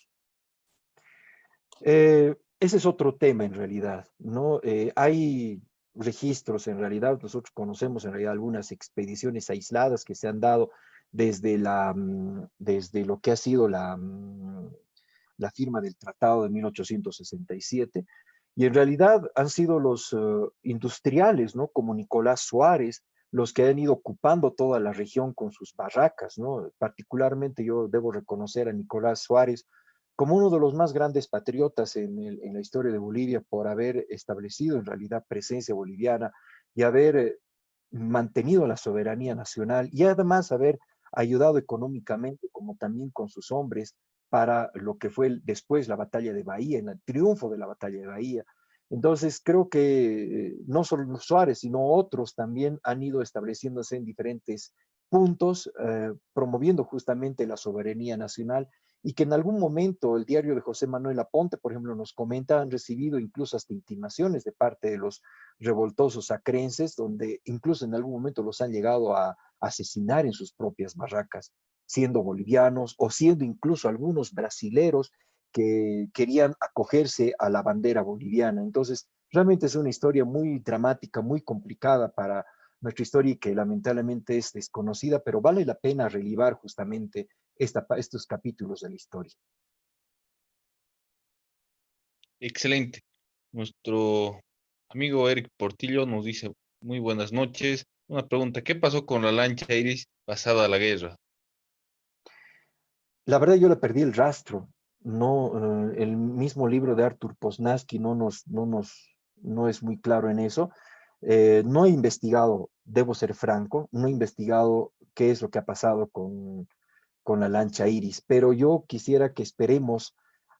Ese es otro tema en realidad, ¿no? Hay registros en realidad, nosotros conocemos en realidad algunas expediciones aisladas que se han dado desde lo que ha sido la firma del Tratado de 1867, y en realidad han sido los industriales, ¿no? Como Nicolás Suárez, los que han ido ocupando toda la región con sus barracas, ¿no? Particularmente yo debo reconocer a Nicolás Suárez como uno de los más grandes patriotas en la historia de Bolivia por haber establecido en realidad presencia boliviana y haber mantenido la soberanía nacional y además haber ayudado económicamente como también con sus hombres para lo que fue después la batalla de Bahía, en el triunfo de la batalla de Bahía. Entonces creo que no solo Suárez, sino otros también han ido estableciéndose en diferentes puntos, promoviendo justamente la soberanía nacional y que en algún momento el diario de José Manuel Aponte, por ejemplo, nos comenta, han recibido incluso hasta intimaciones de parte de los revoltosos acrenses, donde incluso en algún momento los han llegado a asesinar en sus propias barracas, siendo bolivianos o siendo incluso algunos brasileros que querían acogerse a la bandera boliviana. Entonces, realmente es una historia muy dramática, muy complicada para nuestra historia y que lamentablemente es desconocida, pero vale la pena relevar justamente estos capítulos de la historia. Excelente. Nuestro amigo Eric Portillo nos dice, muy buenas noches. Una pregunta, ¿qué pasó con la lancha Iris pasada la guerra? La verdad yo le perdí el rastro. No, el mismo libro de Artur Poznański no es muy claro en eso. No he investigado, debo ser franco, no he investigado qué es lo que ha pasado con la lancha Iris, pero yo quisiera que esperemos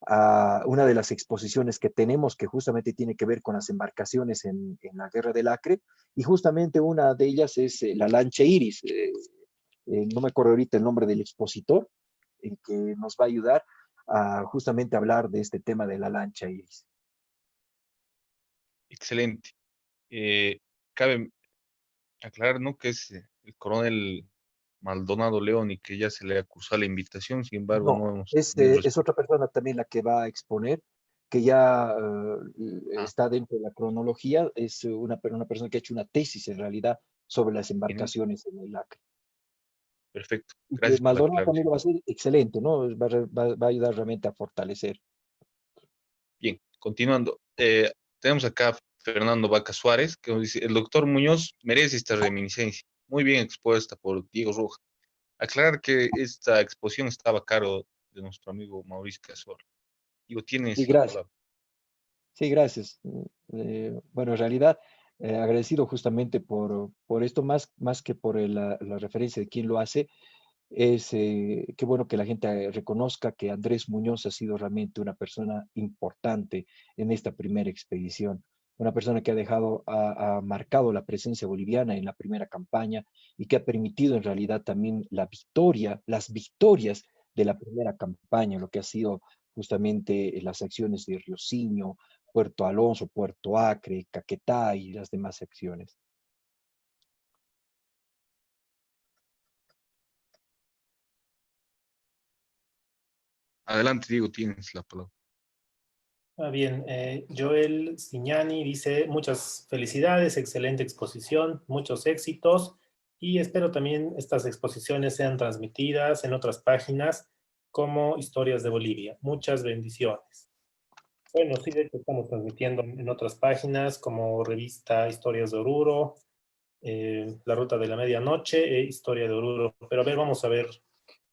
a una de las exposiciones que tenemos que justamente tiene que ver con las embarcaciones en la Guerra del Acre, y justamente una de ellas es la lancha Iris. No me acuerdo ahorita el nombre del expositor, que nos va a ayudar a justamente hablar de este tema de la lancha Iris. Excelente. Cabe aclarar, ¿no? Que es el coronel Maldonado León y que ya se le acusó la invitación, sin embargo, No, no hemos tenido es otra persona también la que va a exponer, que ya Ah, está dentro de la cronología, es una persona que ha hecho una tesis en realidad sobre las genial, embarcaciones en el Acre. perfecto. Y que Gracias por la Maldonado aclaración. también lo va a hacer excelente, ¿no? Va a ayudar realmente a fortalecer. Bien, continuando. Tenemos acá a Fernando Vaca Suárez, que nos dice, el doctor Muñoz merece esta reminiscencia, muy bien expuesta por Diego Roja. Aclarar que esta exposición estaba a cargo de nuestro amigo Mauricio Casor. Digo, Sí, tienes la gracias. palabra. Sí, gracias. Bueno, en realidad, agradecido justamente por esto, más que por la referencia de quién lo hace, es qué bueno que la gente reconozca que Andrés Muñoz ha sido realmente una persona importante en esta primera expedición, una persona que ha dejado, ha marcado la presencia boliviana en la primera campaña y que ha permitido en realidad también la victoria, las victorias de la primera campaña, lo que ha sido justamente las acciones de Riosinho, Puerto Alonso, Puerto Acre, Caquetá y las demás acciones. Adelante, Diego, tienes la palabra. Bien, Joel Signani dice, muchas felicidades, excelente exposición, muchos éxitos y espero también estas exposiciones sean transmitidas en otras páginas como Historias de Bolivia. Muchas bendiciones. Bueno, sí, de hecho estamos transmitiendo en otras páginas como revista Historias de Oruro, La Ruta de la Medianoche e Historia de Oruro. Pero a ver, vamos a ver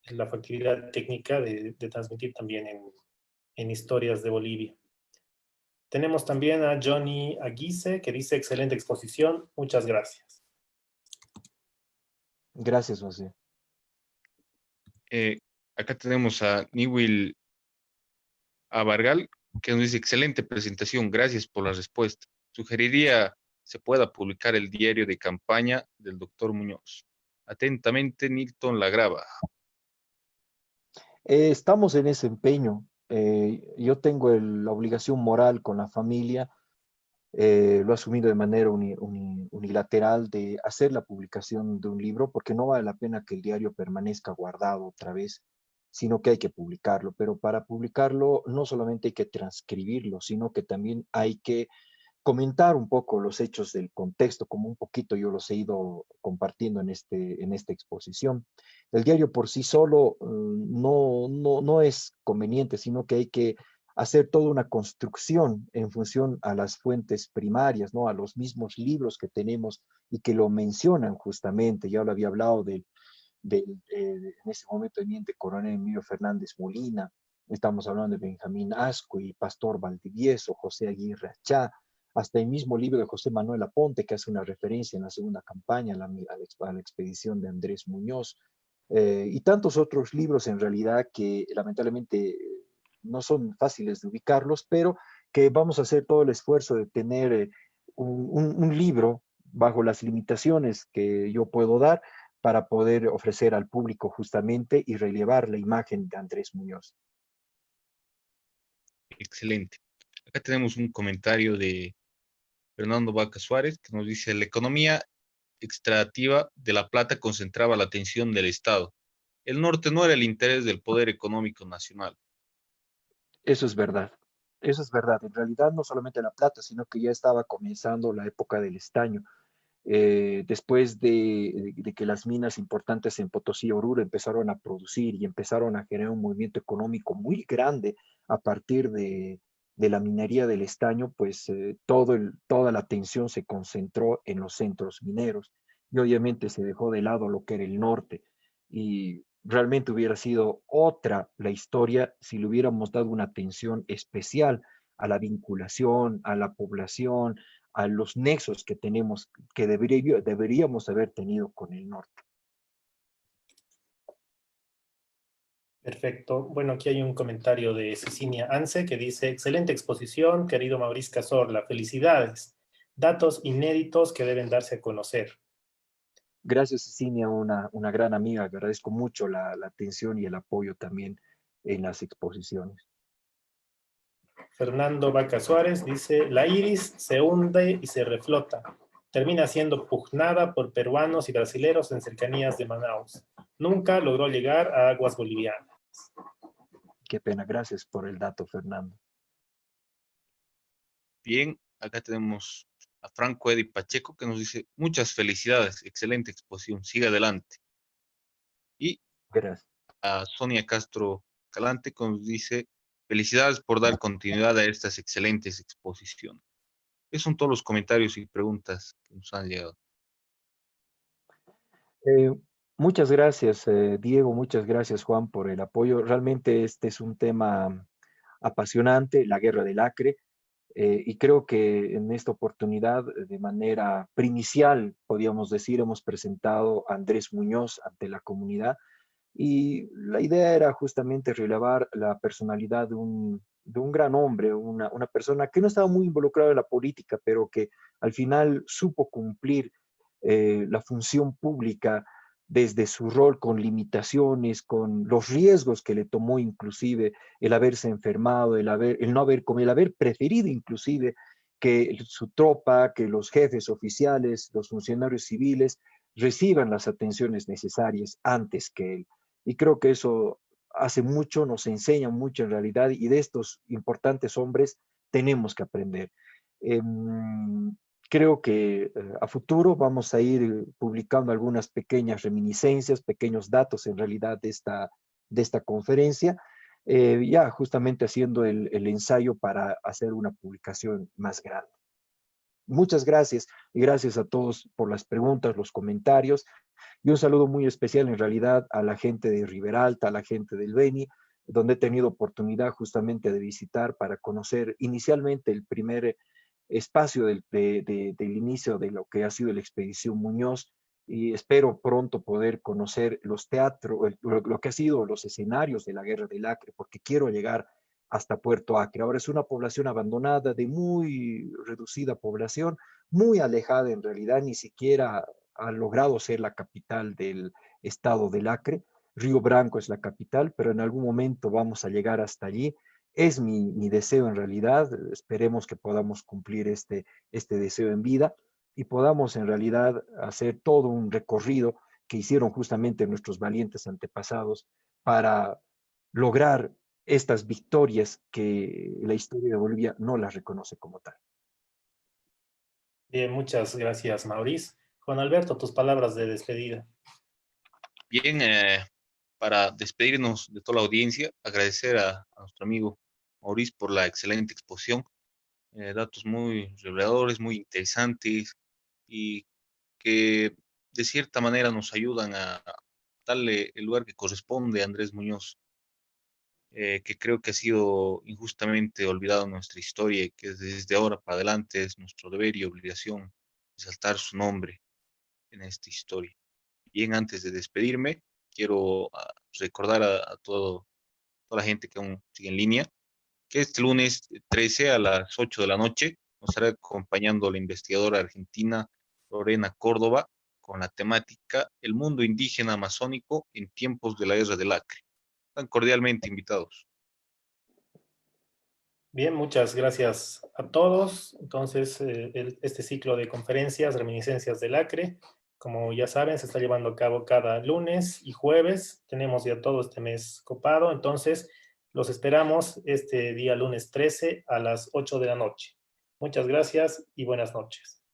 la factibilidad técnica de transmitir también en Historias de Bolivia. Tenemos también a Johnny Aguise, que dice, excelente exposición, muchas gracias. Gracias, José. Eh, Acá tenemos a Niwil Abargal, que nos dice, excelente presentación, gracias por la respuesta. Sugeriría se pueda publicar el diario de campaña del doctor Muñoz. Atentamente, Nilton Lagrava. Estamos en ese empeño. Yo tengo la obligación moral con la familia, lo he asumido de manera unilateral de hacer la publicación de un libro, porque no vale la pena que el diario permanezca guardado otra vez, sino que hay que publicarlo. Pero para publicarlo no solamente hay que transcribirlo, sino que también hay que comentar un poco los hechos del contexto, como un poquito yo los he ido compartiendo en esta exposición. El diario por sí solo no es conveniente, sino que hay que hacer toda una construcción en función a las fuentes primarias, ¿no? A los mismos libros que tenemos y que lo mencionan justamente. Ya lo había hablado en ese momento de Coronel Emilio Fernández Molina, estamos hablando de Benjamín Asco y Pastor Valdivieso, José Aguirre Achá, hasta el mismo libro de José Manuel Aponte, que hace una referencia en la segunda campaña a la expedición de Andrés Muñoz, y tantos otros libros en realidad que lamentablemente no son fáciles de ubicarlos, pero que vamos a hacer todo el esfuerzo de tener un libro bajo las limitaciones que yo puedo dar, para poder ofrecer al público justamente y relevar la imagen de Andrés Muñoz. Excelente. Acá tenemos un comentario de Fernando Vaca Suárez que nos dice, la economía extractiva de La Plata concentraba la atención del Estado. El norte no era el interés del poder económico nacional. Eso es verdad. Eso es verdad. En realidad no solamente La Plata, sino que ya estaba comenzando la época del estaño. Después de que las minas importantes en Potosí y Oruro empezaron a producir y empezaron a generar un movimiento económico muy grande a partir de la minería del estaño, pues toda la atención se concentró en los centros mineros y obviamente se dejó de lado lo que era el norte. Y realmente hubiera sido otra la historia si le hubiéramos dado una atención especial a la vinculación, a la población, a los nexos que tenemos, que deberíamos haber tenido con el norte. Perfecto. Bueno, aquí hay un comentario de Cecilia Anse que dice, excelente exposición, querido Mauricio Cazorla, felicidades. Datos inéditos que deben darse a conocer. Gracias, Cecilia, una gran amiga. Agradezco mucho la atención y el apoyo también en las exposiciones. Fernando Vaca Suárez dice, la Iris se hunde y se reflota. Termina siendo pugnada por peruanos y brasileros en cercanías de Manaus. Nunca logró llegar a aguas bolivianas. Qué pena. Gracias por el dato, Fernando. Bien, acá tenemos a Franco Edi Pacheco que nos dice, muchas felicidades, excelente exposición, siga adelante. Y Gracias. a Sonia Castro Calante que nos dice, felicidades por dar continuidad a estas excelentes exposiciones. Esos son todos los comentarios y preguntas que nos han llegado. Eh, Muchas gracias, Diego. Muchas gracias, Juan, por el apoyo. Realmente este es un tema apasionante, la guerra del Acre. Y creo que en esta oportunidad, de manera primicial, podríamos decir, hemos presentado a Andrés Muñoz ante la comunidad y la idea era justamente relevar la personalidad de un gran hombre, una persona que no estaba muy involucrada en la política, pero que al final supo cumplir la función pública desde su rol con limitaciones, con los riesgos que le tomó inclusive el haberse enfermado, el no haber comido, el haber preferido inclusive que su tropa, que los jefes oficiales, los funcionarios civiles reciban las atenciones necesarias antes que él. Y creo que eso hace mucho, nos enseña mucho en realidad, y de estos importantes hombres tenemos que aprender. Eh, Creo que a futuro vamos a ir publicando algunas pequeñas reminiscencias, pequeños datos en realidad de esta conferencia, ya justamente haciendo el ensayo para hacer una publicación más grande. Muchas gracias y gracias a todos por las preguntas, los comentarios y un saludo muy especial en realidad a la gente de Riberalta, a la gente del Beni, donde he tenido oportunidad justamente de visitar para conocer inicialmente el primer espacio del inicio de lo que ha sido la expedición Muñoz y espero pronto poder conocer los teatros, lo que ha sido los escenarios de la Guerra del Acre, porque quiero llegar hasta Puerto Acre. Ahora es una población abandonada, de muy reducida población, muy alejada en realidad, ni siquiera ha logrado ser la capital del estado del Acre. Río Branco es la capital, pero en algún momento vamos a llegar hasta allí. Es mi deseo en realidad, esperemos que podamos cumplir este deseo en vida y podamos en realidad hacer todo un recorrido que hicieron justamente nuestros valientes antepasados para lograr estas victorias que la historia de Bolivia no las reconoce como tal. Bien, muchas gracias, Mauricio. Juan Alberto, tus palabras de despedida. Bien, para despedirnos de toda la audiencia, agradecer a nuestro amigo Mauricio por la excelente exposición, datos muy reveladores, muy interesantes y que de cierta manera nos ayudan a darle el lugar que corresponde a Andrés Muñoz, que creo que ha sido injustamente olvidado en nuestra historia y que desde ahora para adelante es nuestro deber y obligación resaltar su nombre en esta historia. Bien, antes de despedirme, quiero recordar a toda la gente que aún sigue en línea que este lunes 13 a las 8 de la noche nos estará acompañando la investigadora argentina Lorena Córdoba con la temática El mundo indígena amazónico en tiempos de la guerra del Acre. Están cordialmente invitados. Bien, muchas gracias a todos. Entonces, este ciclo de conferencias, Reminiscencias del Acre, como ya saben, se está llevando a cabo cada lunes y jueves. Tenemos ya todo este mes copado, entonces los esperamos este día lunes 13 a las 8 de la noche. Muchas gracias y buenas noches.